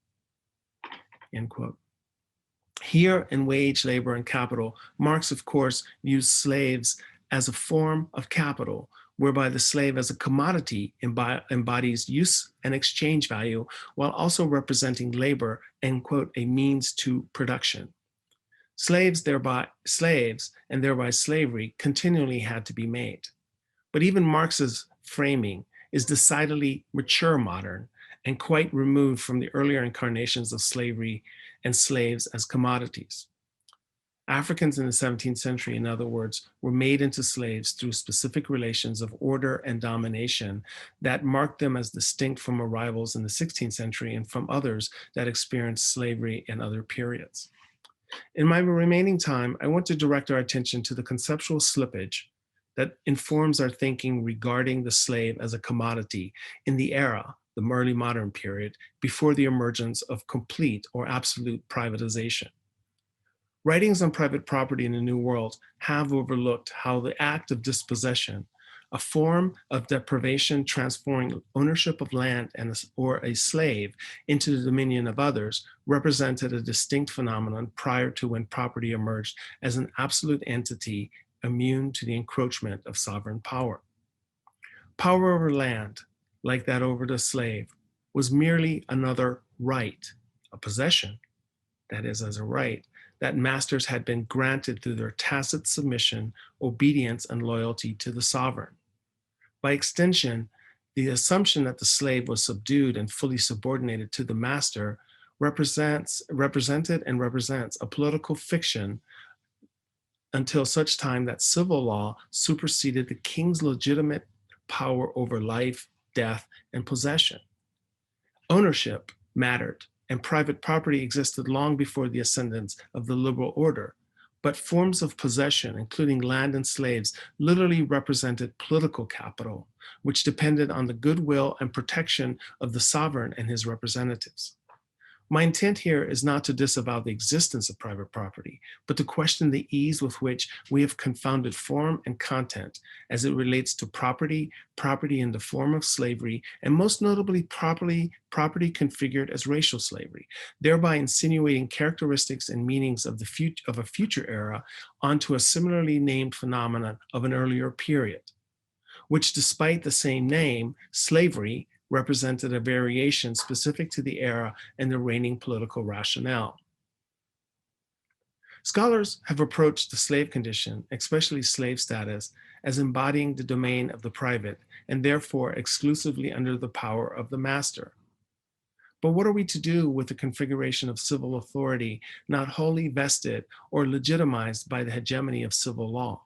end quote. Here in Wage, Labor, and Capital, Marx, of course, views slaves as a form of capital, whereby the slave as a commodity embodies use and exchange value, while also representing labor and, quote, a means to production. Slaves and thereby slavery continually had to be made. But even Marx's framing is decidedly mature modern and quite removed from the earlier incarnations of slavery and slaves as commodities. Africans in the 17th century, in other words, were made into slaves through specific relations of order and domination that marked them as distinct from arrivals in the 16th century and from others that experienced slavery in other periods. In my remaining time, I want to direct our attention to the conceptual slippage that informs our thinking regarding the slave as a commodity in the era, the early modern period, before the emergence of complete or absolute privatization. Writings on private property in the New World have overlooked how the act of dispossession, a form of deprivation transforming ownership of land or a slave into the dominion of others, represented a distinct phenomenon prior to when property emerged as an absolute entity immune to the encroachment of sovereign power. Power over land, like that over the slave, was merely another right, a possession, that is, as a right, that masters had been granted through their tacit submission, obedience, and loyalty to the sovereign. By extension, the assumption that the slave was subdued and fully subordinated to the master represented and represents a political fiction until such time that civil law superseded the king's legitimate power over life, death, and possession. Ownership mattered, and private property existed long before the ascendance of the liberal order, but forms of possession, including land and slaves, literally represented political capital, which depended on the goodwill and protection of the sovereign and his representatives. My intent here is not to disavow the existence of private property, but to question the ease with which we have confounded form and content as it relates to property in the form of slavery, and most notably property configured as racial slavery, thereby insinuating characteristics and meanings of a future era onto a similarly named phenomenon of an earlier period, which, despite the same name, slavery, represented a variation specific to the era and the reigning political rationale. Scholars have approached the slave condition, especially slave status, as embodying the domain of the private and therefore exclusively under the power of the master. But what are we to do with the configuration of civil authority not wholly vested or legitimized by the hegemony of civil law?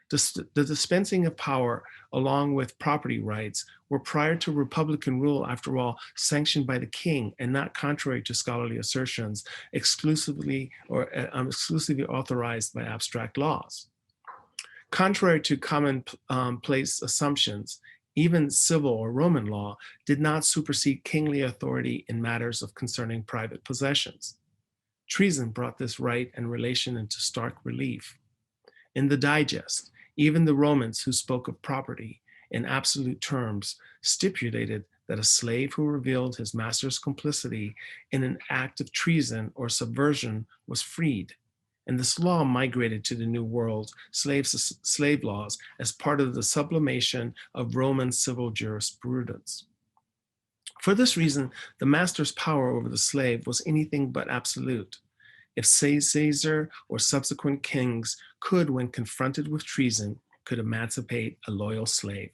The dispensing of power along with property rights were prior to Republican rule, after all, sanctioned by the king and not, contrary to scholarly assertions, exclusively authorized by abstract laws. Contrary to commonplace assumptions, even civil or Roman law did not supersede kingly authority in matters of concerning private possessions. Treason brought this right and relation into stark relief. In the Digest, even the Romans, who spoke of property in absolute terms, stipulated that a slave who revealed his master's complicity in an act of treason or subversion was freed. And this law migrated to the New World, slave laws, as part of the sublimation of Roman civil jurisprudence. For this reason, the master's power over the slave was anything but absolute. if Caesar or subsequent kings could, when confronted with treason, could emancipate a loyal slave.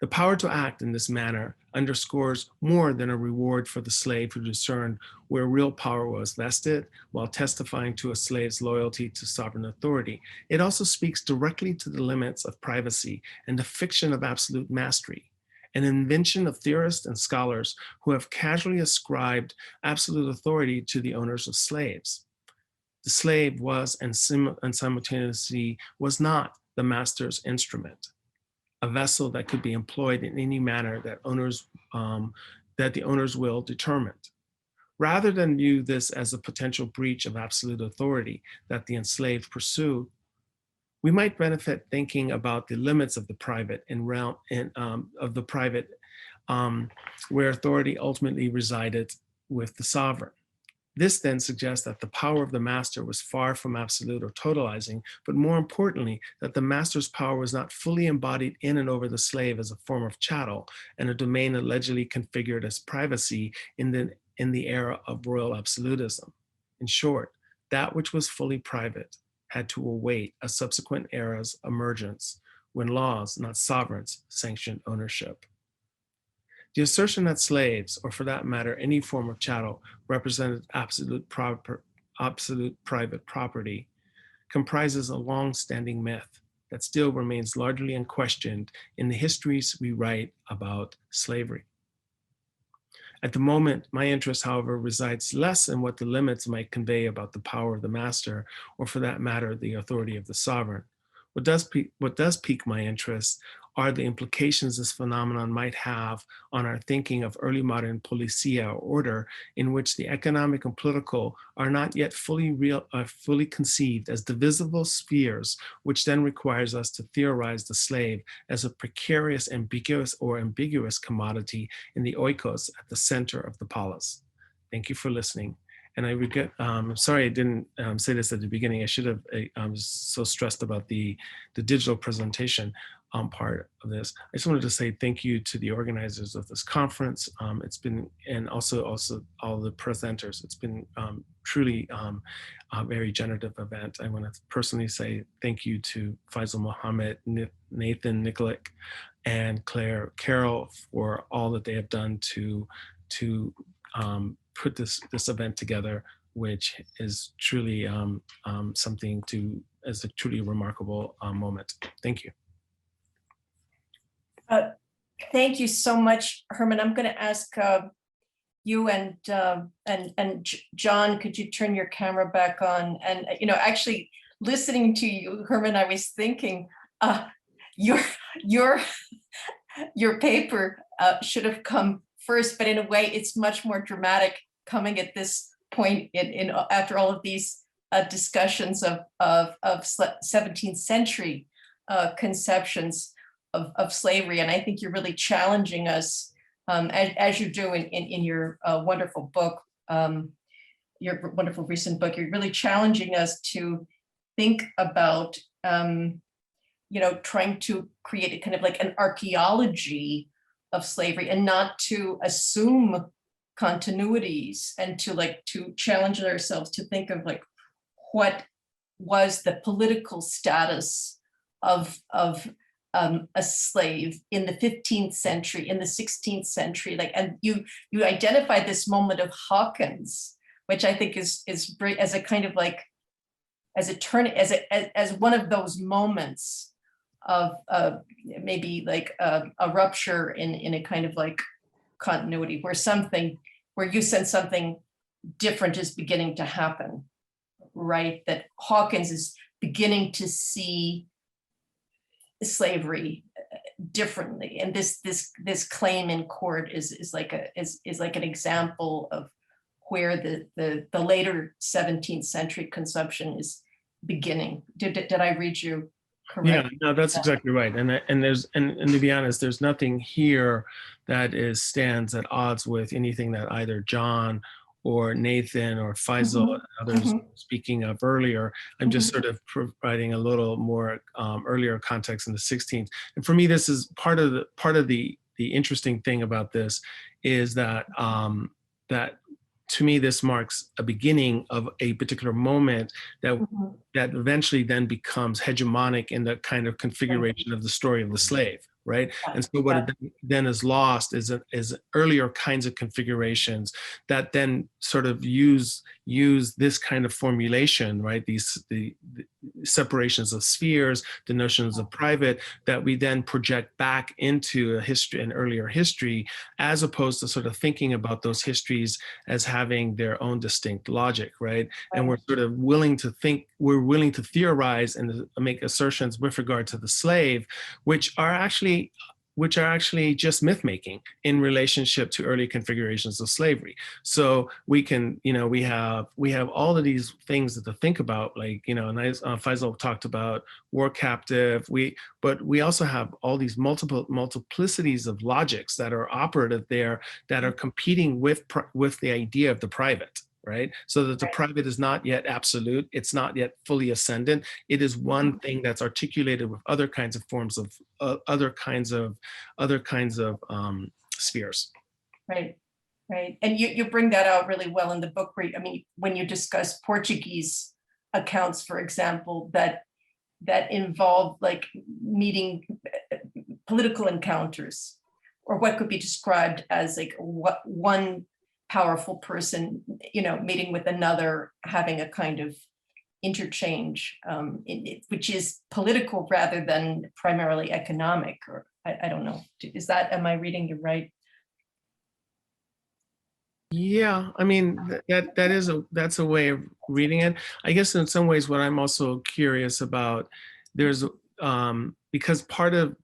The power to act in this manner underscores more than a reward for the slave who discerned where real power was vested while testifying to a slave's loyalty to sovereign authority. It also speaks directly to the limits of privacy and the fiction of absolute mastery, an invention of theorists and scholars who have casually ascribed absolute authority to the owners of slaves. The slave was and simultaneously was not the master's instrument, a vessel that could be employed in any manner that the owner's will determined. Rather than view this as a potential breach of absolute authority that the enslaved pursue, we might benefit thinking about the limits of the private where authority ultimately resided with the sovereign. This then suggests that the power of the master was far from absolute or totalizing, but more importantly, that the master's power was not fully embodied in and over the slave as a form of chattel and a domain allegedly configured as privacy in the era of royal absolutism. In short, that which was fully private had to await a subsequent era's emergence when laws, not sovereigns, sanctioned ownership. The assertion that slaves, or for that matter, any form of chattel, represented absolute private property, comprises a long-standing myth that still remains largely unquestioned in the histories we write about slavery. At the moment, my interest, however, resides less in what the limits might convey about the power of the master, or for that matter, the authority of the sovereign. What does pique my interest are the implications this phenomenon might have on our thinking of early modern policia or order, in which the economic and political are not yet fully conceived as divisible spheres, which then requires us to theorize the slave as a precarious, ambiguous commodity in the oikos at the center of the polis. Thank you for listening. And I regret, I'm sorry I didn't say this at the beginning. I should have, I was so stressed about the digital presentation part of this. I just wanted to say thank you to the organizers of this conference. It's been, and also all the presenters. It's been truly a very generative event. I want to personally say thank you to Faisal Mohammed, Nathan Nikolic, and Claire Carroll for all that they have done to put this event together, which is truly something as a truly remarkable moment. Thank you. Thank you so much, Herman. I'm going to ask you and John, could you turn your camera back on? And actually, listening to you, Herman, I was thinking your paper should have come first, but in a way, it's much more dramatic coming at this point in after all of these discussions of 17th century conceptions of slavery. And I think you're really challenging us, as you do in your wonderful book, your wonderful recent book. You're really challenging us to think about, trying to create a kind of like an archaeology of slavery, and not to assume continuities, and to challenge ourselves to think of like what was the political status of a slave in the 15th century, in the 16th century, and you identified this moment of Hawkins, which I think is as a kind of like as one of those moments of maybe like a rupture in a kind of like continuity where you sense something different is beginning to happen, right? That Hawkins is beginning to see slavery differently, and this claim in court is like an example of where the later 17th century consumption is beginning. Did I read you correct? Yeah, no, that's exactly right. And to be honest, there's nothing here that stands at odds with anything that either John or Nathan or Faisal and others speaking of earlier. I'm just sort of providing a little more earlier context in the 16th. And for me, this is part of the interesting thing about this is that that to me, this marks a beginning of a particular moment that Mhm. that eventually then becomes hegemonic in the kind of configuration of the story of the slave, right? And so what it then is lost is earlier kinds of configurations that then sort of use this kind of formulation, right? The separations of spheres, the notions of private, that we then project back into a history, an earlier history, as opposed to sort of thinking about those histories as having their own distinct logic, right? And we're sort of willing to theorize and to make assertions with regard to the slave, which are actually just myth making in relationship to early configurations of slavery. So we can, we have all of these things to think about, like, and Faisal talked about war captive, but we also have all these multiplicities of logics that are operative there that are competing with the idea of the private. Right? So that the private is not yet absolute. It's not yet fully ascendant. It is one thing that's articulated with other kinds of forms of other kinds of spheres. Right. And you bring that out really well in the book. I mean, when you discuss Portuguese accounts, for example, that involve like meeting political encounters, or what could be described as like one powerful person, meeting with another, having a kind of interchange, which is political rather than primarily economic, or I don't know. Am I reading you right? Yeah, I mean, that's a way of reading it. I guess in some ways, what I'm also curious about, there's because part of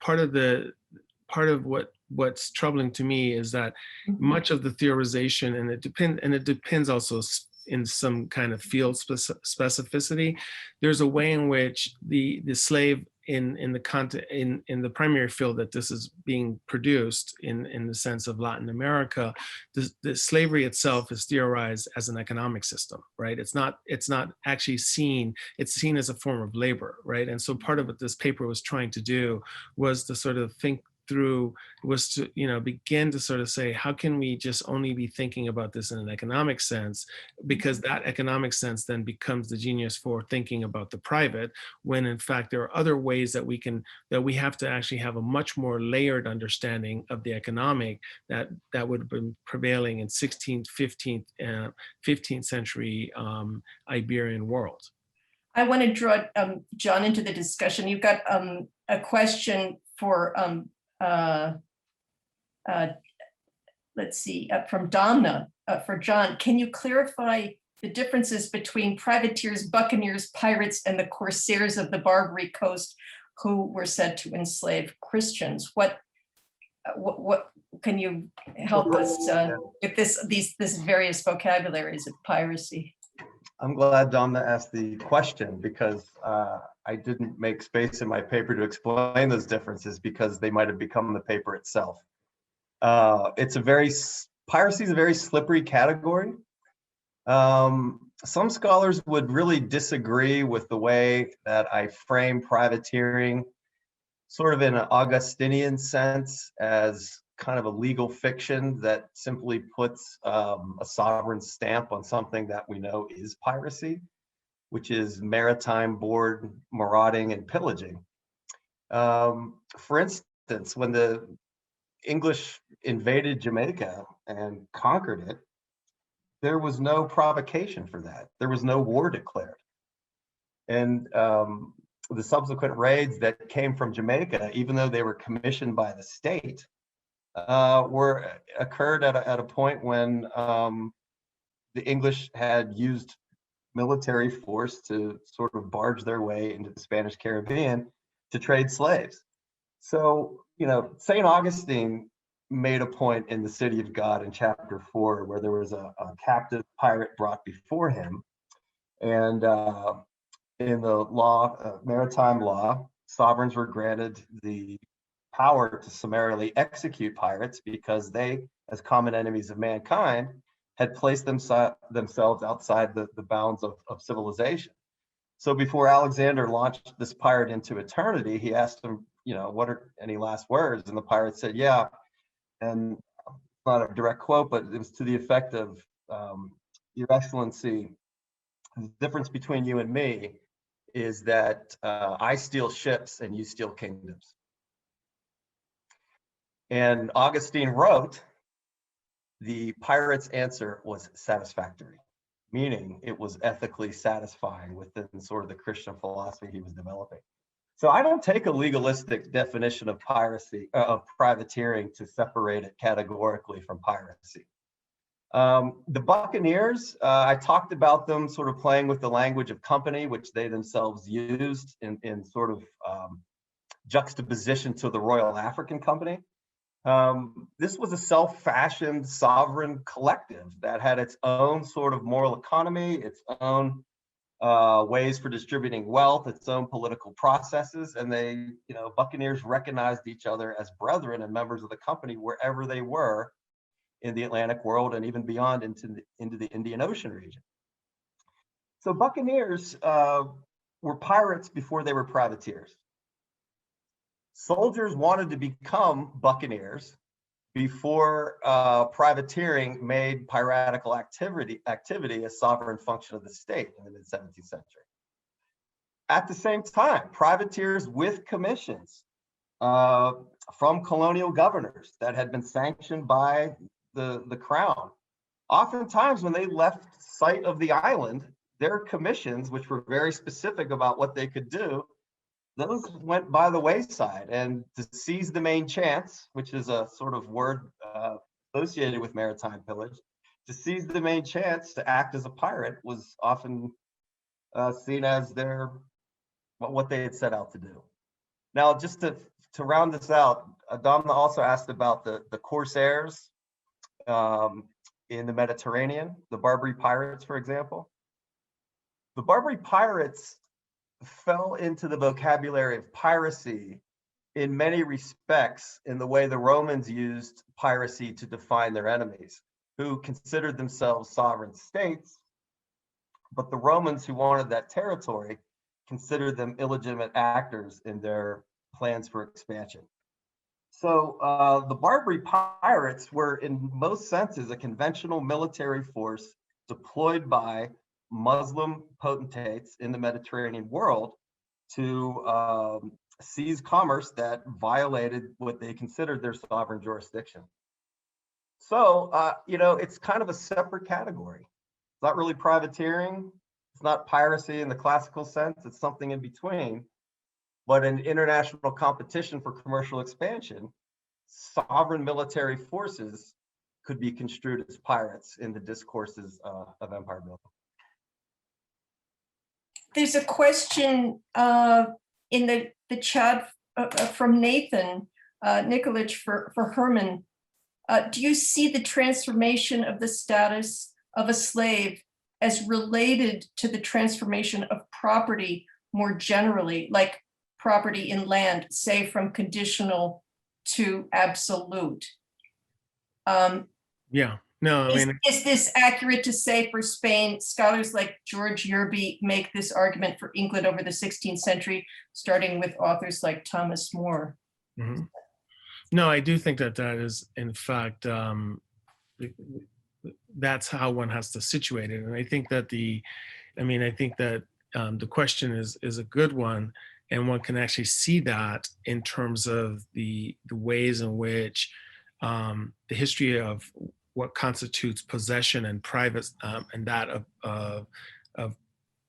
what's troubling to me is that much of the theorization, and it depends also in some kind of field specificity. There's a way in which the slave in the primary field that this is being produced in the sense of Latin America, the slavery itself is theorized as an economic system, right? It's not actually seen. It's seen as a form of labor, right? And so part of what this paper was trying to do was to sort of think through, was to begin to sort of say, how can we just only be thinking about this in an economic sense, because that economic sense then becomes the genius for thinking about the private, when in fact there are other ways that we have to actually have a much more layered understanding of the economic that would have been prevailing in 16th, 15th century Iberian world. I want to draw John into the discussion. You've got a question for let's see, from Donna, for John. Can you clarify the differences between privateers, buccaneers, pirates, and the corsairs of the Barbary coast who were said to enslave Christians? What can you help us with this various vocabularies of piracy? I'm glad Donna asked the question, because I didn't make space in my paper to explain those differences, because they might have become the paper itself. Piracy is a very slippery category. Some scholars would really disagree with the way that I frame privateering, sort of in an Augustinian sense, as kind of a legal fiction that simply puts a sovereign stamp on something that we know is piracy, which is maritime board marauding and pillaging. For instance, when the English invaded Jamaica and conquered it, there was no provocation for that. There was no war declared. And the subsequent raids that came from Jamaica, even though they were commissioned by the state, occurred at a point when the English had used military force to sort of barge their way into the Spanish Caribbean to trade slaves. So, St. Augustine made a point in the City of God in chapter 4, where there was a captive pirate brought before him. And in the law, maritime law, sovereigns were granted the power to summarily execute pirates, because they, as common enemies of mankind, had placed themselves outside the bounds of civilization. So before Alexander launched this pirate into eternity, he asked him, what are any last words? And the pirate said, yeah. And not a direct quote, but it was to the effect of, Your Excellency, the difference between you and me is that I steal ships and you steal kingdoms. And Augustine wrote, the pirate's answer was satisfactory, meaning it was ethically satisfying within sort of the Christian philosophy he was developing. So I don't take a legalistic definition of piracy, of privateering, to separate it categorically from piracy. The buccaneers, I talked about them sort of playing with the language of company, which they themselves used in sort of juxtaposition to the Royal African Company. This was a self-fashioned sovereign collective that had its own sort of moral economy, its own ways for distributing wealth, its own political processes, and they, you know, buccaneers recognized each other as brethren and members of the company wherever they were in the Atlantic world and even beyond into the Indian Ocean region. So buccaneers were pirates before they were privateers. Soldiers wanted to become buccaneers before privateering made piratical activity a sovereign function of the state in the mid-17th century. At the same time, privateers with commissions from colonial governors that had been sanctioned by the crown, oftentimes when they left sight of the island, their commissions, which were very specific about what they could do, those went by the wayside. And to seize the main chance, which is a sort of word associated with maritime pillage, to seize the main chance to act as a pirate was often seen as what they had set out to do. Now, just to round this out, Domna also asked about the corsairs in the Mediterranean, the Barbary Pirates, for example. The Barbary Pirates fell into the vocabulary of piracy in many respects in the way the Romans used piracy to define their enemies, who considered themselves sovereign states, but the Romans who wanted that territory considered them illegitimate actors in their plans for expansion. So the Barbary Pirates were in most senses a conventional military force deployed by Muslim potentates in the Mediterranean world to seize commerce that violated what they considered their sovereign jurisdiction. So, you know, it's kind of a separate category. It's not really privateering. It's not piracy in the classical sense. It's something in between. But in international competition for commercial expansion, sovereign military forces could be construed as pirates in the discourses of empire building. There's a question in the chat from Nathan Nikolic for Herman. Do you see the transformation of the status of a slave as related to the transformation of property more generally, like property in land, say from conditional to absolute? Yeah, no, I mean, is this accurate to say for Spain? Scholars like George Yerby make this argument for England over the 16th century, starting with authors like Thomas More. mm-hmm. No, I do think that is, in fact, that's how one has to situate it. And I think that the question is a good one, and one can actually see that in terms of the ways in which the history of what constitutes possession and private, and that of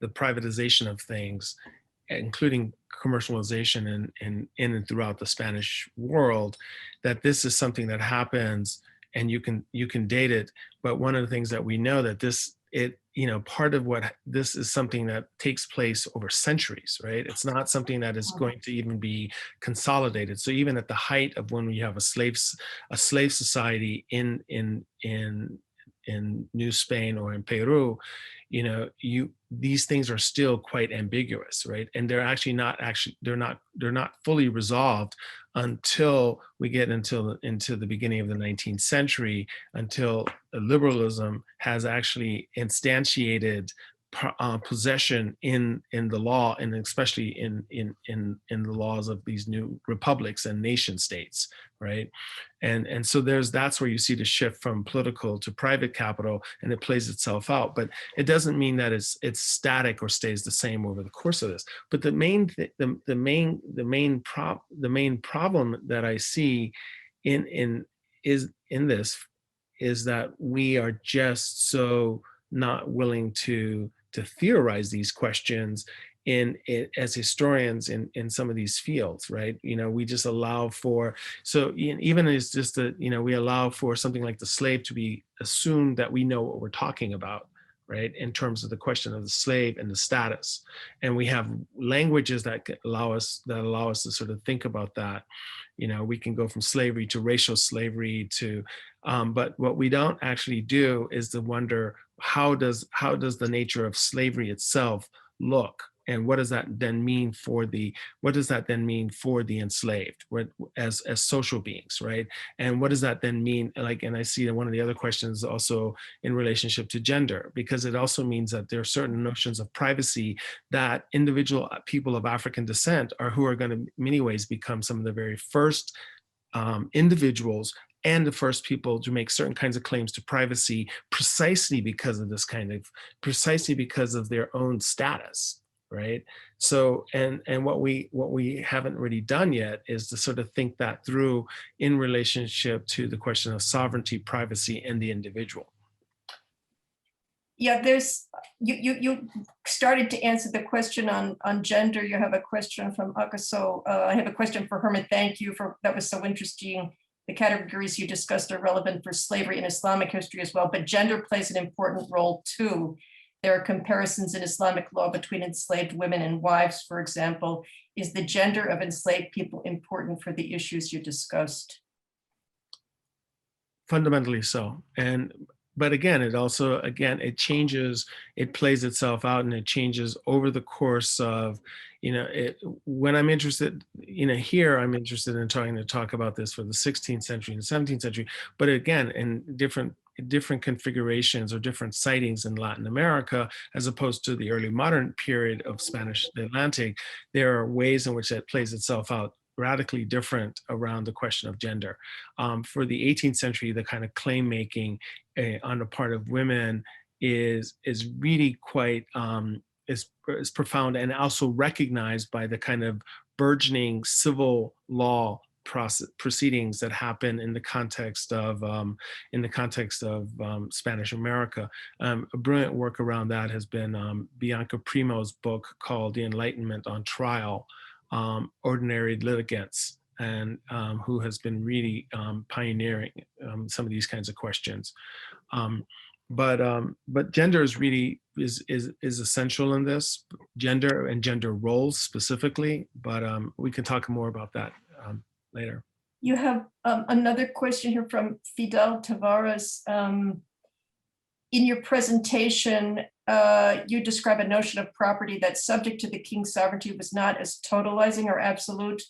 the privatization of things, including commercialization in and throughout the Spanish world, that this is something that happens, and you can date it. But one of the things that we know that part of what this is something that takes place over centuries, right? It's not something that is going to even be consolidated. So even at the height of when we have a slave society in New Spain or in Peru, these things are still quite ambiguous, right? And they're not fully resolved until we get into the beginning of the 19th century, until liberalism has actually instantiated possession in the law, and especially in the laws of these new republics and nation states, right? And so that's where you see the shift from political to private capital, and it plays itself out. But it doesn't mean that it's static or stays the same over the course of this. But the main problem that I see in this is that we are just so not willing to theorize these questions as historians in some of these fields, right? We just allow for, so even it's just that, we allow for something like the slave to be assumed that we know what we're talking about, right? In terms of the question of the slave and the status. And we have languages that allow us to sort of think about that. We can go from slavery to racial slavery to, but what we don't actually do is to wonder, how does the nature of slavery itself look? And what does that then mean for the enslaved as social beings, right? And what does that then mean? And I see that one of the other questions also in relationship to gender, because it also means that there are certain notions of privacy that individual people of African descent who are going to in many ways become some of the very first individuals and the first people to make certain kinds of claims to privacy precisely because of their own status. Right. So, and what we haven't really done yet is to sort of think that through in relationship to the question of sovereignty, privacy, and the individual. Yeah, you started to answer the question on gender. You have a question from Akaso. I have a question for Herman. Thank you that was so interesting. The categories you discussed are relevant for slavery and Islamic history as well, but gender plays an important role too. There are comparisons in Islamic law between enslaved women and wives, for example. Is the gender of enslaved people important for the issues you discussed? Fundamentally so. But again, it changes, it plays itself out, and it changes over the course of, when I'm interested, here I'm interested in trying to talk about this for the 16th century and 17th century, but again, in different configurations or different sightings in Latin America, as opposed to the early modern period of Spanish Atlantic, there are ways in which that plays itself out radically different around the question of gender. For the 18th century, the kind of claim making on the part of women is really quite is profound, and also recognized by the kind of burgeoning civil law proceedings that happen in the context of Spanish America. A brilliant work around that has been Bianca Primo's book called The Enlightenment on Trial, Ordinary Litigants, and who has been really pioneering some of these kinds of questions. But gender is really is essential in this, gender and gender roles specifically, but we can talk more about that later. You have another question here from Fidel Tavares. In your presentation, you describe a notion of property that's subject to the king's sovereignty was not as totalizing or absolute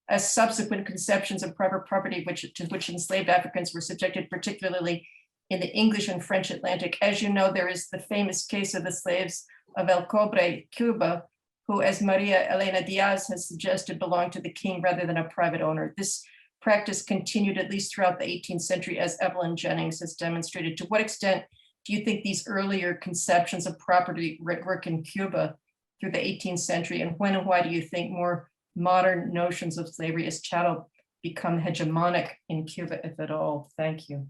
as subsequent conceptions of private property to which enslaved Africans were subjected, particularly in the English and French Atlantic. As you know, there is the famous case of the slaves of El Cobre, Cuba, who, as Maria Elena Diaz has suggested, belonged to the king rather than a private owner. This practice continued at least throughout the 18th century, as Evelyn Jennings has demonstrated. To what extent do you think these earlier conceptions of property work in Cuba through the 18th century? And when and why do you think more modern notions of slavery as chattel become hegemonic in Cuba, if at all? Thank you.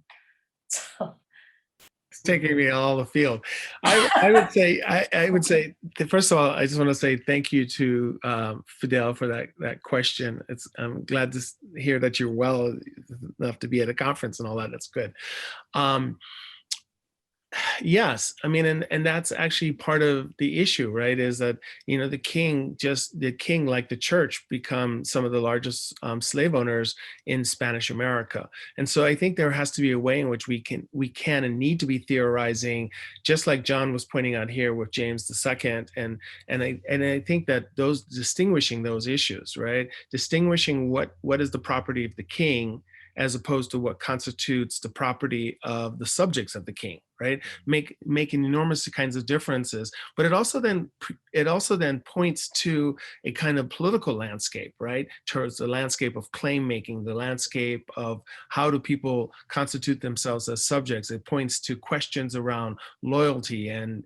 It's taking me all the field. I would say, first of all, I just want to say thank you to Fidel for that question. I'm glad to hear that you're well enough to be at a conference and all that. That's good. Yes, I mean, and that's actually part of the issue, right? Is that, the king, like the church, become some of the largest slave owners in Spanish America. And so I think there has to be a way in which we can and need to be theorizing, just like John was pointing out here with James II. And I think that distinguishing those issues, right? Distinguishing what is the property of the king as opposed to what constitutes the property of the subjects of the king, right? Making enormous kinds of differences. But it also then points to a kind of political landscape, right? Towards the landscape of claim making, the landscape of how do people constitute themselves as subjects. It points to questions around loyalty and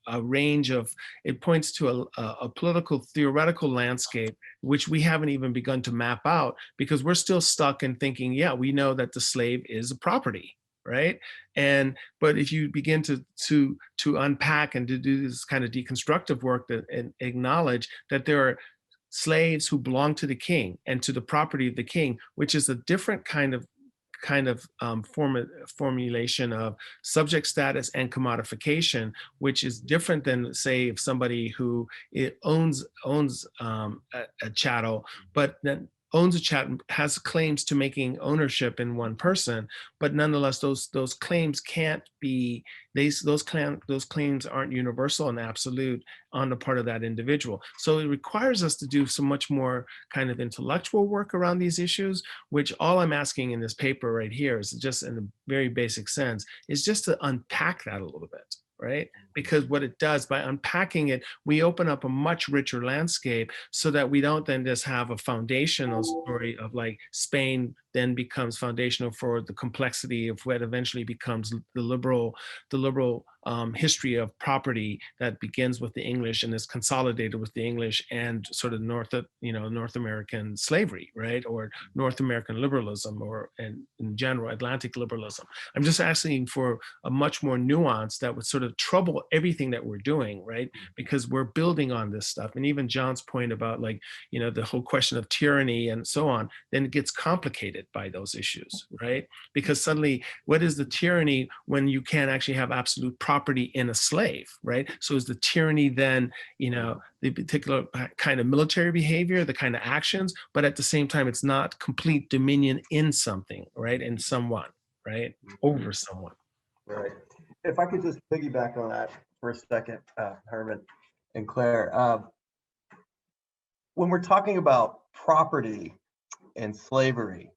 a range of, it points to a political theoretical landscape, which we haven't even begun to map out because we're still stuck in thinking, yeah, we know that the slave is a property, right? But if you begin to unpack and to do this kind of deconstructive work and acknowledge that there are slaves who belong to the king and to the property of the king, which is a different kind of formulation of subject status and commodification, which is different than, say, if somebody who owns a chattel, but then owns a chattel, has claims to making ownership in one person, but nonetheless, those claims can't be, those claims aren't universal and absolute on the part of that individual. So it requires us to do some much more kind of intellectual work around these issues, which all I'm asking in this paper right here is just in a very basic sense, is just to unpack that a little bit, right? Because what it does, by unpacking it, we open up a much richer landscape so that we don't then just have a foundational story of like Spain then becomes foundational for the complexity of what eventually becomes the liberal history of property that begins with the English and is consolidated with the English and sort of North American slavery, right? Or North American liberalism, or in general, Atlantic liberalism. I'm just asking for a much more nuance that would sort of trouble everything that we're doing, right? Because we're building on this stuff. And even John's point about like, the whole question of tyranny and so on, then it gets complicated by those issues, right? Because suddenly, what is the tyranny when you can't actually have absolute property in a slave, right? So is the tyranny then, the particular kind of military behavior, the kind of actions, but at the same time, it's not complete dominion in something, right? In someone, right? Over someone. Right. If I could just piggyback on that for a second, Herman and Claire. When we're talking about property and slavery,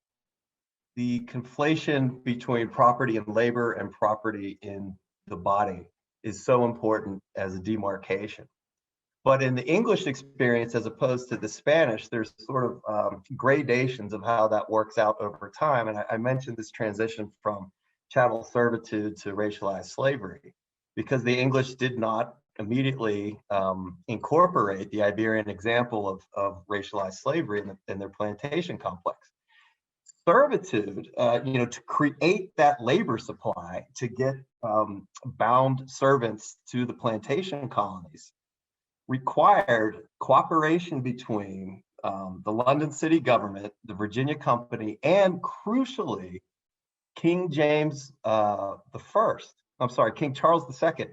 the conflation between property and labor and property in the body is so important as a demarcation. But in the English experience, as opposed to the Spanish, there's sort of gradations of how that works out over time. And I mentioned this transition from chattel servitude to racialized slavery, because the English did not immediately incorporate the Iberian example of racialized slavery in their plantation complex. Servitude, to create that labor supply to get bound servants to the plantation colonies required cooperation between the London city government, the Virginia Company, and crucially, King James the First. I'm sorry, King Charles II.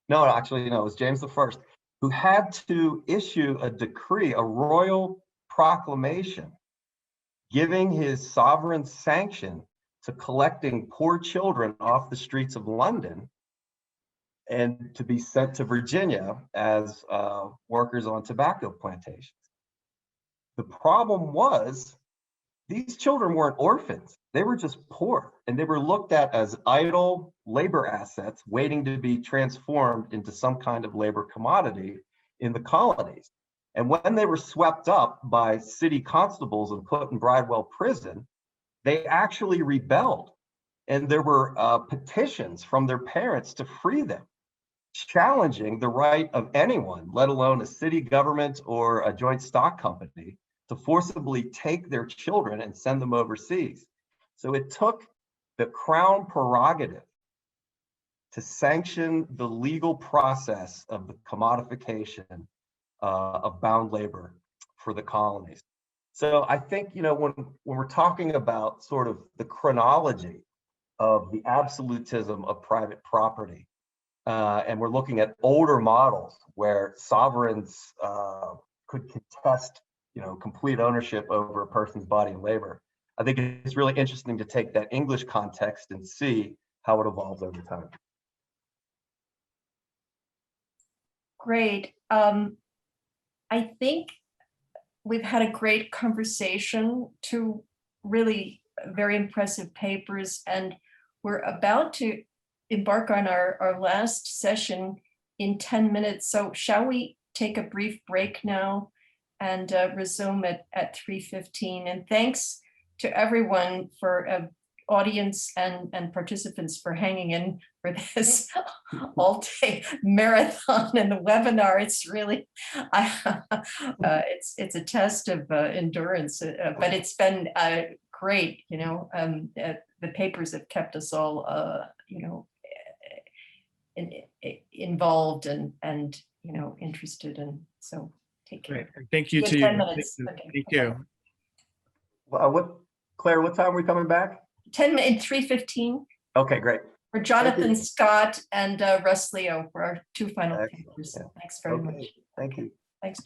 No, actually, no, it was James the First, who had to issue a decree, a royal proclamation, giving his sovereign sanction to collecting poor children off the streets of London and to be sent to Virginia as workers on tobacco plantations. The problem was these children weren't orphans. They were just poor, and they were looked at as idle labor assets waiting to be transformed into some kind of labor commodity in the colonies. And when they were swept up by city constables and put in Bridewell prison, they actually rebelled. And there were petitions from their parents to free them, challenging the right of anyone, let alone a city government or a joint stock company, to forcibly take their children and send them overseas. So it took the crown prerogative to sanction the legal process of the commodification of bound labor for the colonies. So I think, when we're talking about sort of the chronology of the absolutism of private property, and we're looking at older models where sovereigns could contest, complete ownership over a person's body and labor, I think it's really interesting to take that English context and see how it evolves over time. Great. I think we've had a great conversation to really very impressive papers, and we're about to embark on our last session in 10 minutes. So shall we take a brief break now and resume at 3:15? And thanks to everyone for audience and participants for hanging in for this all-day marathon and the webinar. It's really, it's a test of endurance, but it's been great. You know, the papers have kept us all, you know, involved and you know, interested, and so take care. Great. Thank you In to 10 you. minutes. Thank Okay. you. Claire, what time are we coming back? 10 minutes, 3:15 Okay, great. for Jonathan Scott and Russ Leo for our two final Excellent. papers. Yeah. Thanks very Okay, much. thank you. Thanks.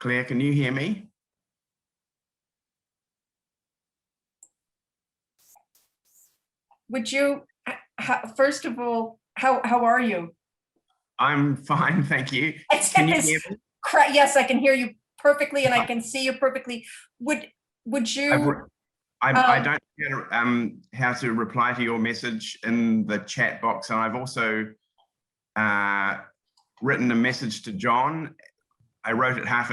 Claire, can you hear me? Would you, first of all, how are you? I'm fine, thank you. Can you hear me? Yes, I can hear you perfectly and I can see you perfectly. Would you? I don't know how to reply to your message in the chat box, and I've also written a message to John. I wrote it half an